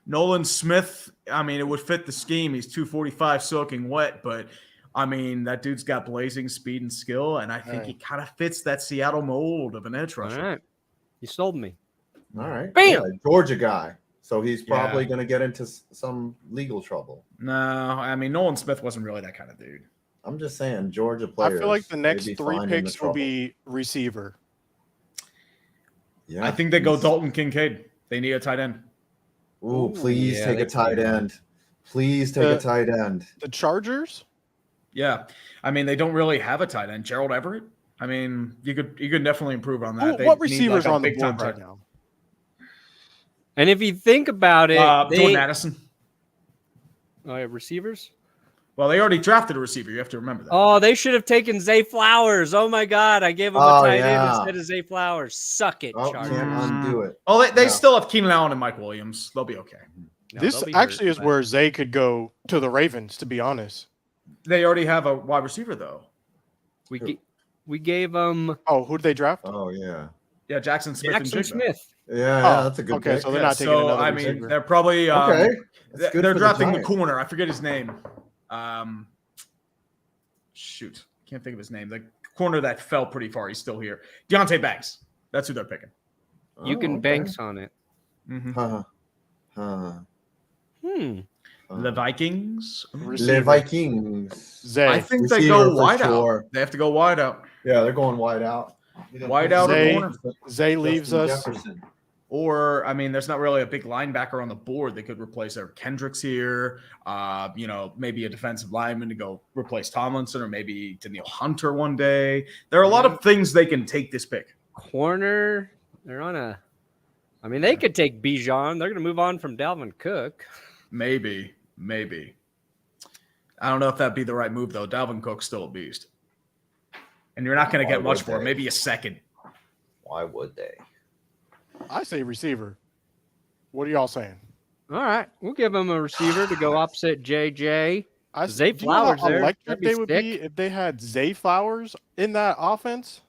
C: Nolan Smith, I mean, it would fit the scheme. He's 245 soaking wet, but I mean, that dude's got blazing speed and skill, and I think
D: Right.
C: he kind of fits that Seattle mold of an edge
B: All
C: rusher.
B: right. You sold me.
A: All right.
B: Bam!
A: Yeah, Georgia guy. So he's probably
C: Yeah.
A: going to get into some legal trouble.
C: No, I mean, Nolan Smith wasn't really that kind of dude.
A: I'm just saying, Georgia
D: I
A: players.
D: feel like the next
A: they'd be
D: three
A: finding the
D: picks will
A: trouble.
D: be receiver.
A: Yeah.
C: I think they go Dalton Kincaid. They need a tight end.
A: Ooh, please
B: yeah,
A: take
B: they
A: a tight
B: can.
A: end. Please take a
D: The-
A: tight end.
D: The Chargers?
C: Yeah, I mean, they don't really have a tight end. Gerald Everett. I mean, you could definitely improve on that.
D: Who-
C: They
D: what
C: need,
D: receivers
C: like, a
D: are on the
C: big-time
D: board right
C: tight-
D: now?
B: And if you think about it,
C: Jordan
B: they,
C: Addison.
B: Oh, yeah, receivers.
C: Well, they already drafted a receiver. You have to remember that.
B: Oh, they should have taken Zay Flowers. Oh my God, I gave him a tight end instead of Zay Flowers. Suck it,
A: Oh,
B: Chargers.
A: can't undo it.
C: Oh, they
A: Yeah.
C: still have Keenan Allen and Mike Williams. They'll be okay.
B: No,
D: This
B: they'll be
D: actually
B: hurt,
D: is
B: but-
D: where Zay could go to the Ravens, to be honest.
C: They already have a wide receiver, though.
B: we gave them
D: Oh, who did they draft?
A: Oh yeah.
C: Yeah, Jackson Smith
B: Jackson
C: and Jigba.
B: Smith.
A: Yeah,
D: Oh,
A: that's a good
D: okay,
A: pick.
D: so they're not taking another
C: I mean,
D: receiver.
C: they're probably
A: Okay. That's good
C: they're
A: for
C: drafting the
A: Giants.
C: corner. I forget his name. Shoot, can't think of his name. The corner that fell pretty far. He's still here. Deontay Banks. That's who they're picking.
B: You
A: Oh,
B: can
A: okay.
B: banks on it.
A: Huh. Huh.
C: The Vikings.
A: Le
D: Receiver.
A: Vikings.
D: Zay.
C: I think they
A: Receiver
C: go
A: for
C: wide
A: sure.
C: out. They have to go wide out.
A: Yeah, they're going wide out.
C: Wide out or
D: Zay-
C: corner.
D: Zay leaves
A: Justin
D: us.
A: Jefferson.
C: Or, I mean, there's not really a big linebacker on the board. They could replace Eric Kendricks here. Maybe a defensive lineman to go replace Tomlinson, or maybe Daniil Hunter one day. There are a lot of things they can take this pick.
B: Corner. They're on a. I mean, they could take Bijan. They're going to move on from Dalvin Cook.
C: Maybe. I don't know if that'd be the right move, though. Dalvin Cook's still a beast. And you're not going to
A: Why
C: get much
A: would
C: for him.
A: they?
C: Maybe a second.
A: Why would they?
D: I say receiver. What are y'all saying?
B: All right, we'll give them a receiver to go opposite JJ.
D: I
B: Zay
D: do you know how
B: Flowers there.
D: electric
B: That'd be
D: they would
B: sick.
D: be if they had Zay Flowers in that offense.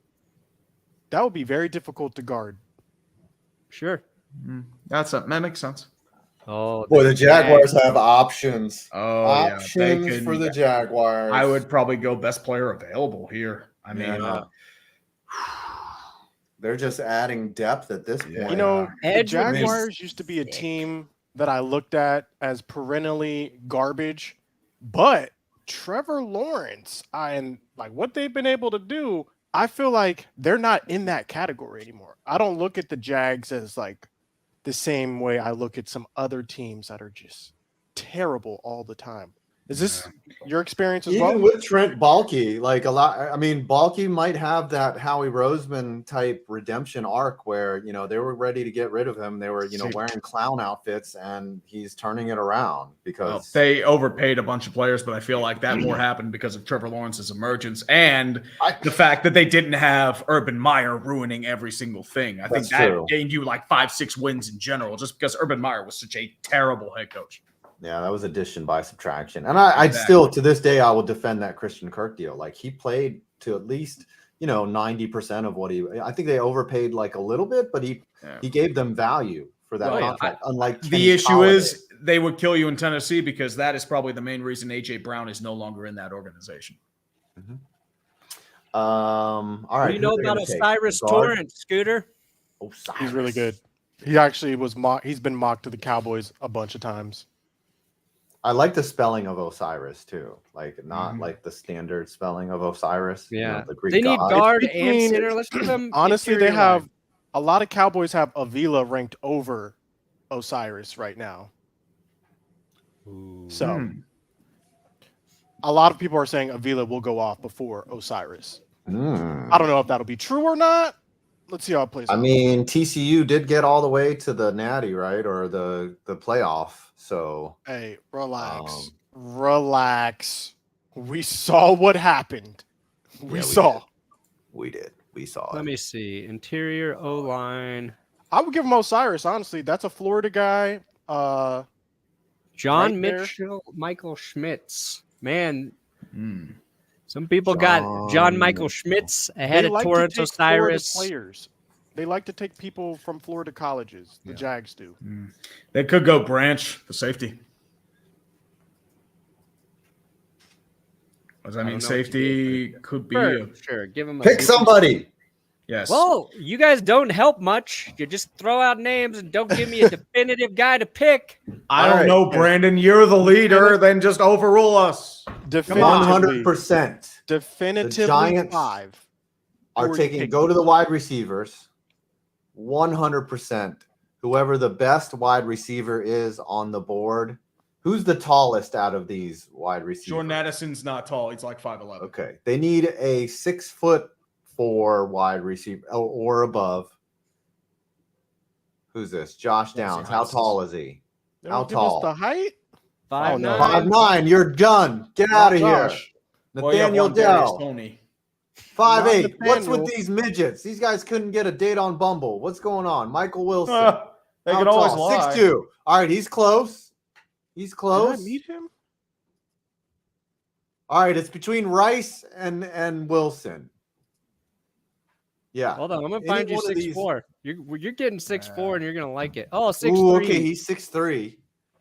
D: That would be very difficult to guard.
B: Sure.
C: That makes sense.
B: Oh,
A: Boy, the Jaguars have options.
C: Oh,
A: Options for the Jaguars.
C: I would probably go best player available here. I mean,
A: Yeah. They're just adding depth at this point.
D: You know, the
B: Edge would be
D: Jaguars used to be a team that I looked at as perennially garbage, but Trevor Lawrence and like what they've been able to do, I feel like they're not in that category anymore. I don't look at the Jags as like the same way I look at some other teams that are just terrible all the time. Is this your experience as
A: even
D: well?
A: with Trent Baalke, like a lot. I mean, Baalke might have that Howie Roseman type redemption arc where they were ready to get rid of him. They were wearing clown outfits, and he's turning it around because
C: they overpaid a bunch of players, but I feel like that more happened because of Trevor Lawrence's emergence and the fact that they didn't have Urban Meyer ruining every single thing. I think
A: That's
C: that
A: true.
C: gained you like 5-6 wins in general, just because Urban Meyer was such a terrible head coach.
A: Yeah, that was addition by subtraction. And I'd
C: Exactly.
A: still, to this day, I will defend that Christian Kirk deal. Like, he played to at least, 90% of what I think they overpaid like a little bit, but he gave them value for that
B: Oh, yeah.
A: contract. Unlike
C: The
A: Kenny
C: issue
A: Golladay.
C: is they would kill you in Tennessee because that is probably the main reason A.J. Brown is no longer in that organization.
A: All right.
B: What do you know
A: who they're
B: about
A: gonna take?
B: Osiris
A: Guard?
B: Torrance, Scooter?
A: Osiris.
D: He's really good. He actually was he's been mocked to the Cowboys a bunch of times.
A: I like the spelling of Osiris too. Like not
C: Mhm.
A: like the standard spelling of Osiris.
B: Yeah.
A: The Greek
B: They need
A: god.
B: guard
D: It's
B: and
D: between-
B: center. Let's give them
D: Honestly, they
B: interior
D: have
B: line.
D: a lot of Cowboys have Avila ranked over Osiris right now. So a lot of people are saying Avila will go off before Osiris.
A: Hmm.
D: I don't know if that'll be true or not. Let's see how it plays
A: I
D: out.
A: mean, TCU did get all the way to the Natty, right, or the playoff. So
D: Hey, relax.
A: Um,
D: Relax. We saw what happened. We saw.
A: we saw it.
B: Let me see. Interior O line.
D: I would give him Osiris, honestly. That's a Florida guy.
B: John
D: Right there.
B: Mitchell, Michael Schmitz. Man, some people got John
A: John
B: Michael
A: Mitchell.
B: Schmitz ahead
D: They
B: of
D: like to
B: Torrance
D: take Florida
B: Osiris.
D: players. They like to take people from Florida colleges. The Jags do.
C: They could go Branch, the safety. Does that
B: I
C: mean
B: don't know what you
C: safety could be
B: Sure, give him a
A: Pick somebody.
C: yes.
B: Well, you guys don't help much. You just throw out names and don't give me a definitive guy to pick.
C: I don't
A: All right.
C: know, Brandon. You're the leader. Then just overrule us.
D: Definitively.
A: 100%.
D: Definitively
A: Giants
D: 5.
A: Are
D: Or
A: taking
D: take-
A: go to the wide receivers. 100%. Whoever the best wide receiver is on the board. Who's the tallest out of these wide receivers?
C: Jordan Addison's not tall. He's like 5'11".
A: Okay. They need a 6'4" wide receiver or above. Who's this? Josh
C: Let's see
A: Downs.
C: how
A: How
C: this is.
A: tall is he?
D: They
A: How
D: don't give us
A: tall?
D: the height?
B: 5'9".
D: no.
A: 5'9". You're done. Get
D: Not
A: out of here.
D: Josh.
C: Well, you have
A: Nathaniel
C: one Darius
A: Dell.
C: Toney.
A: 5'8".
D: Not
A: What's with
D: Nathaniel.
A: these midgets? These guys couldn't get a date on Bumble. What's going on? Michael Wilson.
C: They
A: How
C: could always
A: tall?
C: lie.
A: 6'2". All right, he's close. He's
D: Did I
A: close.
D: meet him?
A: All right, it's between Rice and Wilson. Yeah.
B: Hold on, I'm gonna
A: Any
B: find you
A: one of these-
B: 6'4". You're getting 6'4", and you're gonna like it. Oh, 6'3".
A: Ooh, okay, he's 6'3".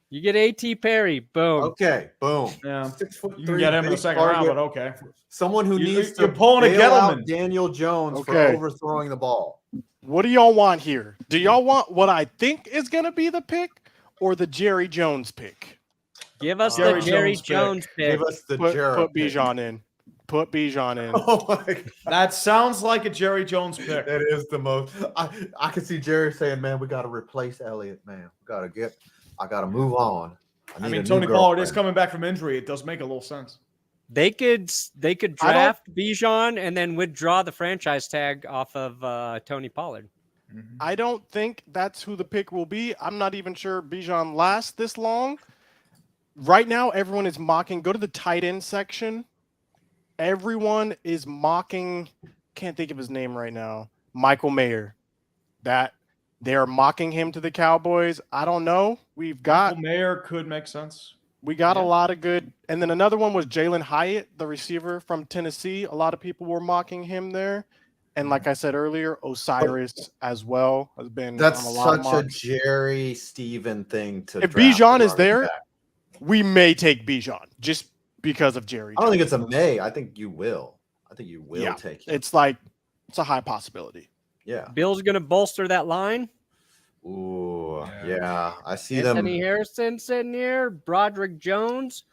B: You get A.T. Perry. Boom.
A: Okay, boom.
C: Yeah.
A: 6'3".
C: You can get him in the
A: big
C: second round,
A: target.
C: but okay.
A: Someone who
C: You-
A: needs to
C: you're pulling a
A: bail out
C: Gettleman.
A: Daniel Jones for
D: Okay.
A: overthrowing the ball.
D: What do y'all want here? Do y'all want what I think is going to be the pick or the Jerry Jones pick?
B: Give us
C: Jerry
B: the Jerry
C: Jones pick.
B: Jones pick.
A: Give us the
D: Put
A: Jarrett pick.
D: Bijan in. Put Bijan in.
A: Oh my God.
C: That sounds like a Jerry Jones pick.
A: That is the most. I can see Jerry saying, "Man, we got to replace Elliott. Man, I got to move on."
C: I
A: need
C: mean,
A: a new
C: Tony Pollard is
A: girlfriend."
C: coming back from injury. It does make a little sense.
B: They could
D: I don't-
B: draft Bijan and then withdraw the franchise tag off of Tony Pollard.
D: I don't think that's who the pick will be. I'm not even sure Bijan lasts this long. Right now, everyone is mocking. Go to the tight end section. Everyone is mocking. Can't think of his name right now. Michael Mayer. That they're mocking him to the Cowboys. I don't know. We've got
C: Mayer could make sense.
D: a lot of good. And then another one was Jalen Hyatt, the receiver from Tennessee. A lot of people were mocking him there. And like I said earlier, Osiris as well has been
A: That's
D: on a lot of
A: such a
D: mocks.
A: Jerry Steven thing to.
D: If
A: draft
D: Bijan
A: a
D: is
A: running
D: there,
A: back.
D: we may take Bijan just because of Jerry.
A: I don't think
D: Jones.
A: it's a may. I think you will.
D: Yeah.
A: Take him.
D: It's like it's a high possibility.
A: Yeah.
B: Bill's going to bolster that line.
A: Ooh.
C: Yeah.
A: Yeah. I see
B: Anthony
A: them.
B: Harrison sitting here. Broderick Jones.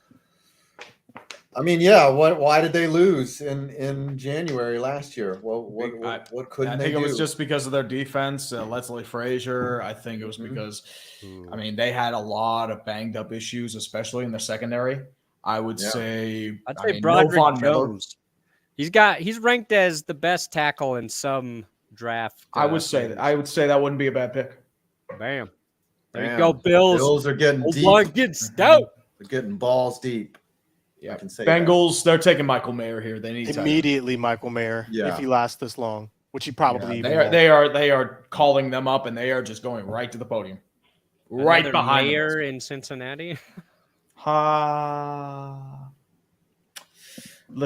A: I mean, yeah. Why did they lose in January last year? What couldn't
C: I
A: they
C: think
A: do?
C: it was just because of their defense. Leslie Frazier. I think it was because, I mean, they had a lot of banged up issues, especially in the secondary. I would say,
B: I'd
C: I
B: say
C: mean,
B: Broderick
C: no Von Miller.
B: Jones. He's ranked as the best tackle in some draft.
C: I would say that wouldn't be a bad pick.
B: Bam. There
A: Damn.
B: you go, Bills.
A: Bills are getting
B: Old
A: deep.
B: line getting stout.
A: They're getting balls deep.
C: Yeah,
A: I can say that.
C: Bengals. They're taking Michael Mayer here. They need tight end.
D: Immediately, Michael Mayer,
A: Yeah.
D: if he lasts this long, which he probably even won't.
C: They are calling them up, and they are just going right to the podium, right
B: Another
C: behind
B: Mayer in Cincinnati.
C: the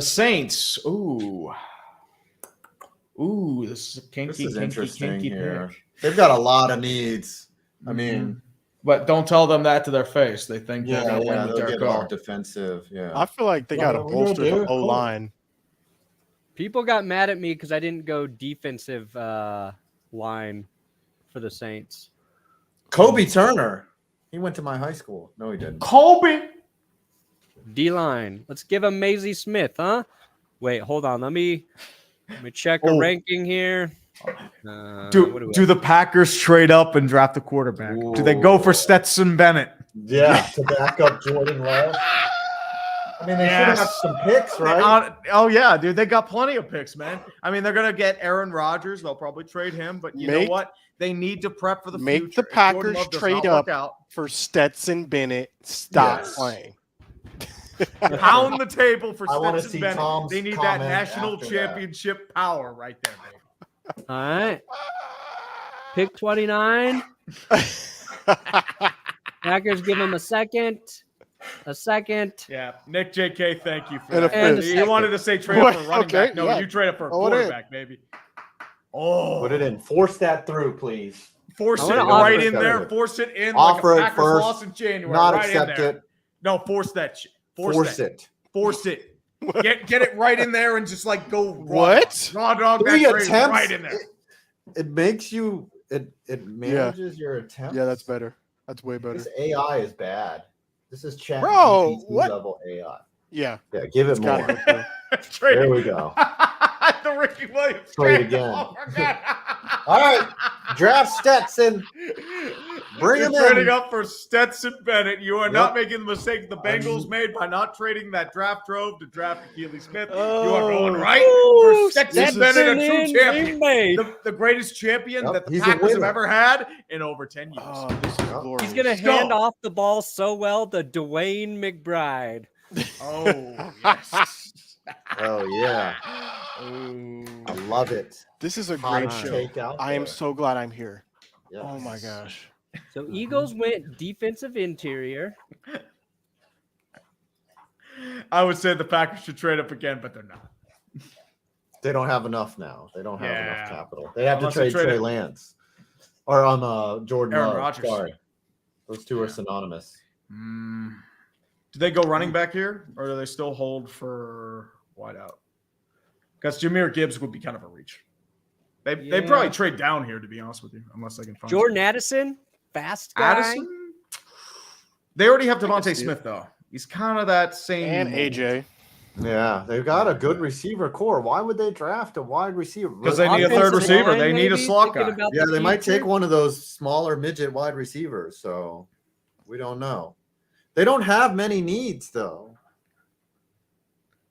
C: Saints. Ooh, this is a
A: This is interesting
C: kinky
A: here.
C: pick.
A: They've got a lot of needs. I mean,
C: But don't tell them that to their face. They think they're
A: yeah,
C: going to win with
A: they'll
C: their
A: get all
C: car.
A: defensive. Yeah.
D: I feel like they got to
C: What are we gonna
D: bolster the
C: do?
D: O line.
B: People got mad at me because I didn't go defensive line for the Saints.
A: Kobe Turner. He went to my high school. No, he didn't.
C: Colby.
B: D-line. Let's give him Maisie Smith, huh? Wait, hold on. Let me check a
C: Oh.
B: ranking here.
C: Do the Packers trade up and draft a quarterback? Do they go for Stetson Bennett?
A: Yeah, to back up Jordan Love. I mean, they should have some picks, right?
C: Oh yeah, dude, they got plenty of picks, man. I mean, they're gonna get Aaron Rodgers. They'll probably trade him, but you know what? They need to prep for the
D: Make
C: future.
D: the
C: If Jordan
D: Packers
C: Love does
D: trade
C: not work
D: up.
C: out,
D: For Stetson Bennett, stop
A: Yes.
D: playing.
C: pound the table for
A: I wanna
C: Stetson
A: see
C: Bennett.
A: Tom's
C: They need that
A: comment
C: national
A: after that.
C: championship power right there, baby.
B: All right. Pick 29. Packers give him a second.
C: Yeah, Nick JK, thank you for
D: And a
C: that.
B: fifth.
C: You wanted to say trade up for a running
D: Okay,
C: back. No,
D: yeah.
C: you trade up for a
D: Oh, it is.
C: quarterback, baby. Oh,
A: Put it in. Force that through, please.
C: Force
B: I
C: it
B: wanna
C: right
A: offer
C: in
A: it.
C: there. Force it in
A: Offer
C: like
A: it
C: a Packers
A: first.
C: loss in January.
A: Not
C: right
A: accept
C: in there.
A: it.
C: No, force that shit.
A: Force it.
C: Force it. Get it right in there and just like go raw
D: What?
C: dog. Raw dog that
A: 3
C: trade
A: attempts.
C: right in there.
A: It makes you. It manages your attempts.
D: Yeah, that's better. That's way better.
A: This AI is bad. This is chat
D: Bro,
A: GPT
D: what?
A: level AI.
D: Yeah.
A: Yeah, give it
D: It's gotta
A: more.
D: go through.
C: Trade
A: There
C: it.
A: we go.
C: The Ricky Williams
A: Trade
C: trade.
A: again.
C: Oh my God.
A: All right, draft Stetson. Bring
C: You're
A: him
C: trading
A: in.
C: up for Stetson Bennett. You are
A: Yep.
C: not making the mistake the Bengals made by not trading that draft trove to draft Keely Smith. You are going right for Stetson Bennett, a true champion. The greatest champion that the
A: he's a
C: Packers have
A: winner.
C: ever had in over 10 years.
D: Oh, this is glorious.
B: He's going to hand off the ball so well to Dwayne McBride.
C: Oh, yes.
A: Oh yeah,
C: Ooh.
A: I love it.
D: This is a great
A: Hot
D: show.
A: take out
D: I am
A: there.
D: so glad I'm here.
A: Yes.
D: Oh my gosh.
B: So Eagles went defensive interior.
C: I would say the Packers should trade up again, but they're not.
A: They don't have enough now. They don't have
C: Yeah.
A: enough capital. They have
C: Unless
A: to
C: they
A: trade
C: trade
A: Trey
C: it-
A: Lance or Jordan
C: Aaron
A: Love.
C: Rodgers.
A: Sorry, those two are synonymous.
C: Do they go running back here, or do they still hold for wideout? Because Jahmyr Gibbs would be kind of a reach. They probably trade down here, to be honest with you, unless they can find
B: Jordan Addison, fast guy.
C: Addison. They already have
A: can
C: Devontae
A: see
C: Smith though. He's kind of that same.
D: And AJ.
A: Yeah, they've got a good receiver core. Why would they draft a wide receiver?
C: Because they need a third
B: Offensive
C: receiver.
B: line,
C: They need a
B: maybe,
C: slot
B: thinking
C: guy.
B: about
A: Yeah,
B: the
A: they might
B: future.
A: take one of those smaller midget wide receivers. So we don't know. They don't have many needs though.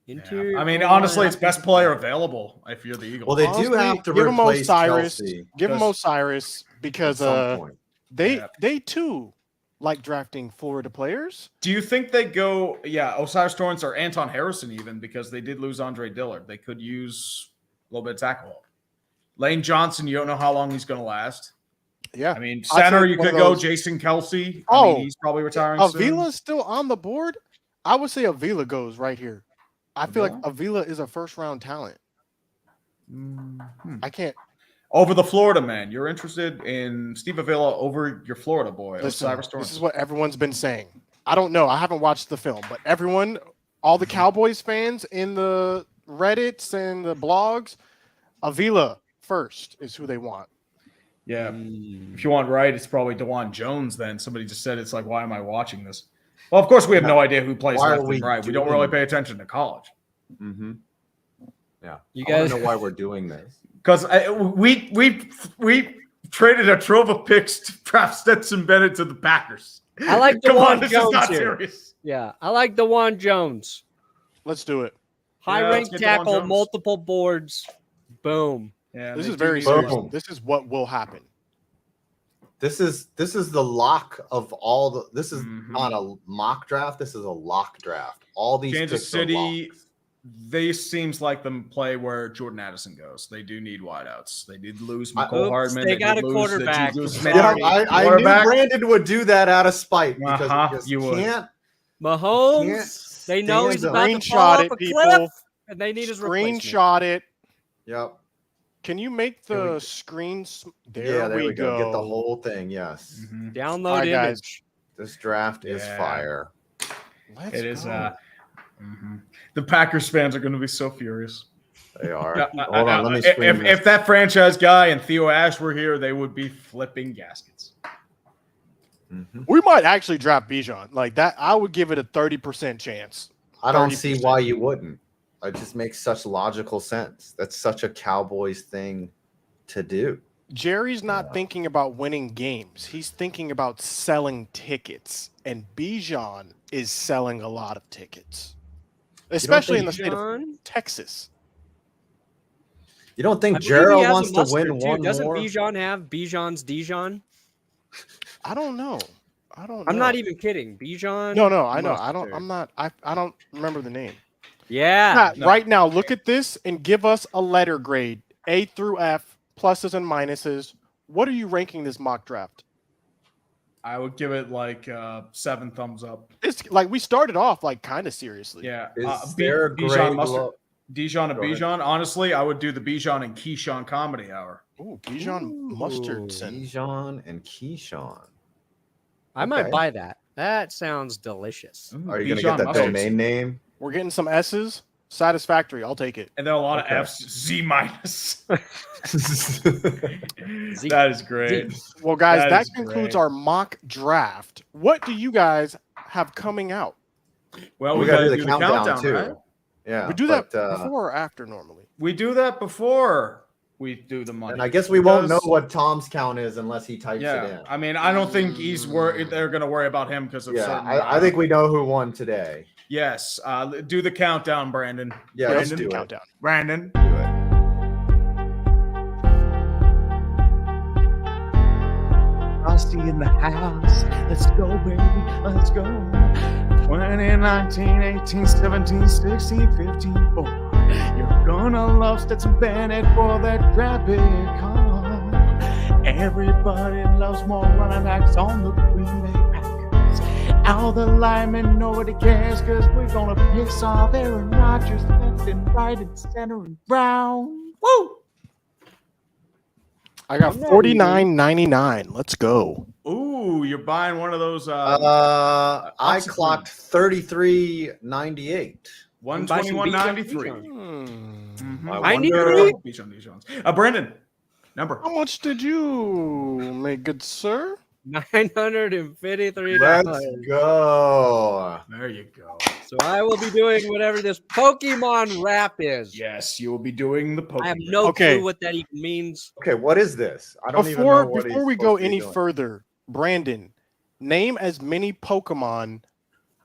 B: Interior.
C: I mean,
B: O-line,
C: honestly, it's best
B: offensive
C: player
B: line.
C: available if you're the Eagles.
A: Well, they do
D: Honestly,
A: have to
D: give him
A: replace
D: Osiris.
A: Kelsey
D: Give him
C: Because-
D: Osiris
A: at
D: because
A: some point.
D: they too like drafting Florida players.
C: Do you think they go, Osiris Torrance or Anton Harrison even, because they did lose Andre Dillard? They could use a little bit of tackle help. Lane Johnson, you don't know how long he's going to last.
D: Yeah.
C: I mean,
D: I'd
C: center,
D: say
C: you
D: one
C: could
D: of
C: go
D: those-
C: Jason Kelsey.
D: Oh,
C: he's probably retiring soon.
D: Avila's still on the board. I would say Avila goes right here. I feel like Avila is a first round talent. I can't
C: Over the Florida man. You're interested in Steve Avila over your Florida boy,
D: listen.
C: Osiris Torrance.
D: This is what everyone's been saying. I don't know. I haven't watched the film, but everyone, all the Cowboys fans in the Reddits and the blogs, Avila first is who they want.
C: Yeah. If you want right, it's probably DeJuan Jones then. Somebody just said it's like, why am I watching this? Well, of course, we have no idea who plays
A: Why are
C: left
A: we
C: and right. We don't
A: doing
C: really pay attention to college.
A: Mm-hmm. Yeah,
B: You
A: I wanna
B: guys-
A: know why we're doing this.
C: Because we traded a trove of picks to draft Stetson Bennett to the Packers.
B: I like
C: Come on,
B: DeJuan
C: this
B: Jones
C: is not
B: here.
C: serious.
B: Yeah, I like DeJuan Jones.
D: Let's do it.
B: High
C: let's
B: ranked
C: get DeJuan
B: tackle,
C: Jones.
B: multiple boards. Boom.
C: Yeah,
D: This
C: they
D: is
C: do
D: very
C: need-
D: serious.
A: Boom.
D: This is what will happen.
A: This is the lock of all the. This is
C: Mhm.
A: not a mock draft. This is a lock draft. All these
C: Kansas
A: picks
C: City.
A: Are locks.
C: They seems like the play where Jordan Addison goes. They do need wideouts. They did lose
A: I-
C: McCole
B: Oops,
C: Hardman.
B: they got
C: did
B: a
C: lose
B: quarterback.
C: Juju Smith.
A: Yeah,
B: Sorry.
A: I knew
C: Quarterback.
A: Brandon would do that out of spite because
C: Uh-huh,
A: he just
C: you would.
A: can't.
B: Mahomes, they know he's
A: stand
B: about
A: up.
B: to fall
D: Screenshot
B: off
D: it,
B: a
D: people.
B: cliff, and they need his replacement.
D: Screenshot it.
A: Yep.
D: Can you make
C: There we
D: the
C: go.
D: screen?
A: There we go. Get the whole thing. Yes.
C: Mhm.
B: Download
D: All right, guys.
B: image.
A: This draft is
C: Yeah.
A: fire.
D: Let's
C: It is.
D: go.
C: The Packers fans are going to be so furious.
A: They are.
C: Yeah,
A: Hold on. Let me screen this.
C: if that franchise guy and Theo Ash were here, they would be flipping gaskets.
A: Mhm.
D: We might actually draft Bijan like that. I would give it a 30% chance.
A: I don't see
D: 30%.
A: why you wouldn't. It just makes such logical sense. That's such a Cowboys thing to do.
D: Jerry's not thinking about winning games. He's thinking about selling tickets, and Bijan is selling a lot of tickets, especially in the state of
B: Bijan?
D: Texas.
A: You don't think
B: I believe he
A: Gerald
B: has a
A: wants to
B: mustard,
A: win
B: too.
A: one
B: Doesn't
A: more?
B: Bijan have Bijan's Dijon?
D: I don't know. I don't.
B: I'm
D: know.
B: not even kidding. Bijan.
D: No, I know. I don't.
B: Mustard.
D: I'm not. I don't remember the name.
B: Yeah.
D: Pat, right now, look at this and give us a letter grade, A through F, pluses and minuses. What are you ranking this mock draft?
C: I would give it like 7 thumbs up.
D: It's like we started off like kind of seriously.
C: Yeah.
A: Is there a
C: Bijan
A: grade
C: Mustard.
A: below?
C: Dijon and
A: Go ahead.
C: Bijan. Honestly, I would do the Bijan and Keyshawn comedy hour.
D: Ooh, Bijan Mustardson.
A: Bijan and Keyshawn.
B: I might
A: Okay.
B: buy that. That sounds delicious.
A: Are you going to
C: Bijan
A: get that
C: Mustard.
A: domain name?
D: We're getting some S's. Satisfactory. I'll take it.
C: And then a lot
A: Okay.
C: of F's. Z minus.
B: Z-
C: That is great.
D: Well, guys,
C: That
D: that
C: is
D: concludes
C: great.
D: our mock draft. What do you guys have coming out?
C: Well,
A: we
C: we
A: got
C: got
A: to
C: to
A: do
C: do
A: the countdown too.
C: right?
A: Yeah,
D: we do that
A: but,
D: before or after normally?
C: We do that before. we do the money.
A: And I guess we won't know
C: Because-
A: what Tom's count is unless he types it
C: Yeah,
A: in.
C: I mean, I don't think they're going to worry about him because of
A: Yeah,
C: certain.
A: I think we know who won today.
C: Yes, do the countdown, Brandon.
A: Yeah,
C: Brandon,
A: let's do it.
D: Countdown.
C: Brandon.
A: Do it.
C: Frosty in the house. Let's go, baby. Let's go. 2019, 18, 17, 16, 15, 4. You're gonna love Stetson Bennett for that graphic card. Everybody loves more running backs on the Green Bay Packers. All the linemen, nobody cares because we're gonna piss off Aaron Rodgers left and right and center and brown. Woo!
D: I got $49.99. Let's go.
C: Ooh, you're buying one of those.
A: I
C: Oxygen.
A: clocked 33.98.
C: 121.93.
B: I need
A: wonder-
B: three.
C: Beach on these ones. Brandon, number.
D: How much did you make, good sir?
B: $953.
A: Let's go.
C: There you go.
B: So I will be doing whatever this Pokemon rap is.
C: Yes, you will be doing the Pokemon.
B: I have no
D: Okay.
B: clue what that even means.
A: Okay, what is this? I don't even know what
D: Before we go any further, Brandon, name as many Pokemon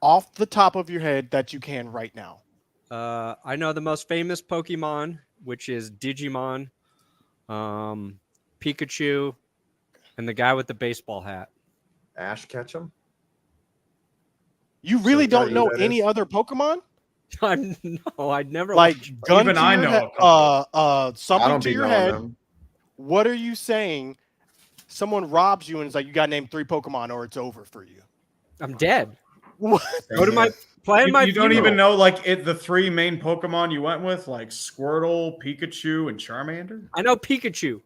D: off the top of your head that you can right now.
B: I know the most famous Pokemon, which is Digimon, Pikachu, and the guy with the baseball hat.
A: Ash Ketchum?
D: You really
A: is that
D: don't
A: who
D: know
A: that
D: any
A: is?
D: other Pokemon?
B: No, I'd never
D: Like
B: watched-
D: gun
C: Even
D: to
C: I
D: your
C: know
D: head,
C: a couple.
A: I
D: something
A: don't
D: to
A: be
D: your
A: knowing
D: head.
A: them.
D: What are you saying? Someone robs you and it's like you got to name 3 Pokemon or it's over for you.
B: I'm dead.
D: What?
B: Go to my plan. My
C: You don't
B: funeral.
C: even know like the 3 main Pokemon you went with, like Squirtle, Pikachu, and Charmander.
B: I know Pikachu,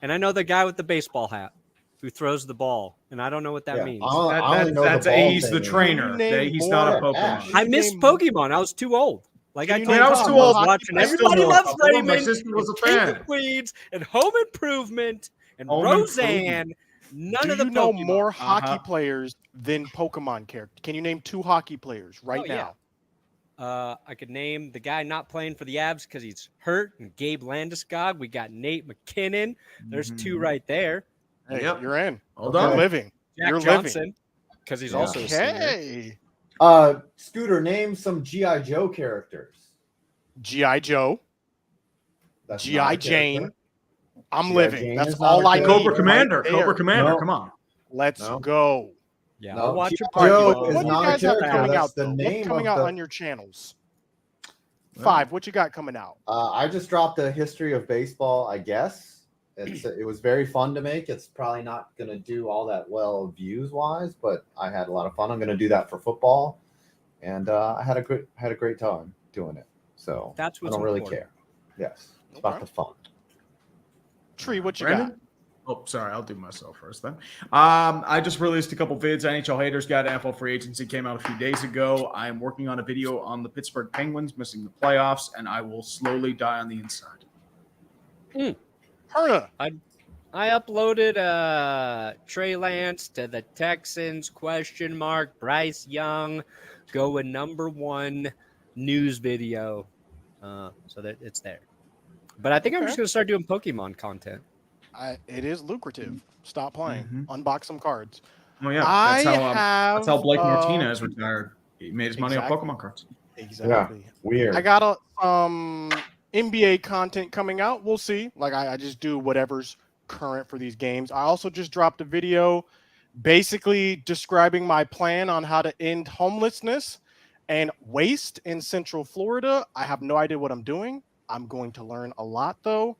B: and I know the guy with the baseball hat who throws the ball, and I don't know what that
A: Yeah,
B: means.
A: I only know
C: That's
A: the ball
C: he's the
A: thing.
C: trainer.
D: Can you name
C: He's not a
D: more?
C: Pokemon.
B: I missed
D: name-
B: Pokemon. I was too old. Like
D: Can
B: I
D: you
B: told
D: name
C: I was
B: Tom,
C: too
B: I was
C: old.
B: watching.
C: I still
B: Everybody
C: know a
B: loves
C: couple.
B: Raymond.
C: My sister was
B: and
C: a
B: King
C: fan.
B: of Queens and Home Improvement and
C: Home
B: Roseanne. None
D: Do
B: of the
D: you know
B: Pokemon.
D: more hockey
C: Uh-huh.
D: players than Pokemon characters? Can you name 2 hockey players right
B: Oh, yeah.
D: now?
B: I could name the guy not playing for the Avs because he's hurt, and Gabe Landeskog. We got Nate McKinnon. There's 2 right there.
D: Hey,
C: Yep.
D: you're in.
C: Hold
D: You're
C: on.
D: living.
B: Jack
D: You're
B: Johnson, because he's
A: Yeah.
B: also a senior.
D: Okay.
A: Scooter, name some G.I. Joe characters.
D: G.I. Joe.
A: That's
D: G.I.
A: not a
D: Jane.
A: character.
D: I'm
A: G.I.
D: living.
A: Jane
D: That's
A: is not
D: all
A: a
D: I need.
A: character.
C: Cobra
D: right
C: Commander.
D: there.
C: Cobra Commander.
A: No.
C: Come on.
D: Let's
A: No.
D: go.
B: Yeah,
A: No,
B: I'll watch
A: G.I.
B: a part.
A: Joe
D: What
A: is
D: do you
A: not a
D: guys have
A: character.
D: coming
A: That's
D: out?
A: the
D: Though? What's
A: name
D: coming
A: of
D: out
A: the-
D: on your channels? 5. What you got coming out?
A: I just dropped a history of baseball, I guess. It was very fun to make. It's probably not going to do all that well views wise, but I had a lot of fun. I'm going to do that for football, and I had a great time doing it. So
B: That's
A: I
B: what's
A: don't really
B: important.
A: care. Yes, it's about
D: Okay.
A: the fun.
D: Tree, what you
C: Brandon? Oh, sorry. I'll do myself first then. I just released a couple vids. NHL Haters Guide to NFL Free Agency came out a few days ago. I am working on a video on the Pittsburgh Penguins missing the playoffs, and I will slowly die on the inside.
D: got? Herna.
B: I uploaded Trey Lance to the Texans ? Bryce Young going #1 news video, so that it's there. But I think I'm
D: Okay.
B: just gonna start doing Pokemon content.
D: It is lucrative. Stop playing.
C: Mhm.
D: Unbox some cards.
C: Oh yeah, that's how Blake Martinez retired. He made his money
D: exactly.
C: off Pokemon cards.
D: Exactly.
A: Weird.
D: I got NBA content coming out. We'll see. Like I just do whatever's current for these games. I also just dropped a video basically describing my plan on how to end homelessness and waste in Central Florida. I have no idea what I'm doing. I'm going to learn a lot though.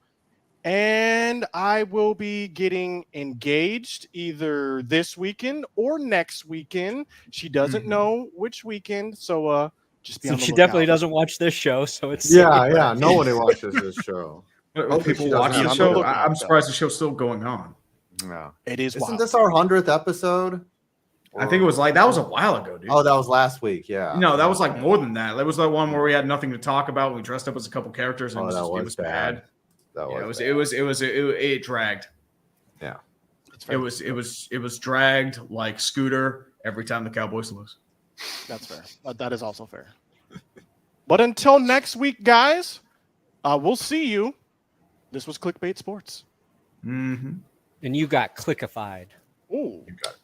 D: And I will be getting engaged either this weekend or next weekend. She doesn't
C: Mhm.
D: know which weekend, so just be on the
B: She
D: lookout.
B: definitely doesn't watch this show, so it's
A: Yeah. Nobody watches this show.
C: People
A: she
C: watch
A: doesn't
C: the
A: have
C: show.
A: to look
C: I'm
D: out,
C: surprised the show's still going on.
A: Yeah.
D: It is
A: Isn't
D: wild.
A: this our 100th episode?
C: I think it was that was a while ago, dude.
A: Oh, that was last week. Yeah.
C: No, that was like more than that. That was the one where we had nothing to talk about. We dressed up as a couple characters, and
A: Oh, that
C: it
A: was
C: was bad.
A: That
C: Yeah,
A: was.
C: it dragged.
D: That's fair.
C: It was dragged like Scooter every time the Cowboys lose.
D: That's fair. That is also fair. But until next week, guys, we'll see you This was Clickbait Sports.
C: Mm-hmm.
B: And you got clickified.
D: Ooh.
C: You got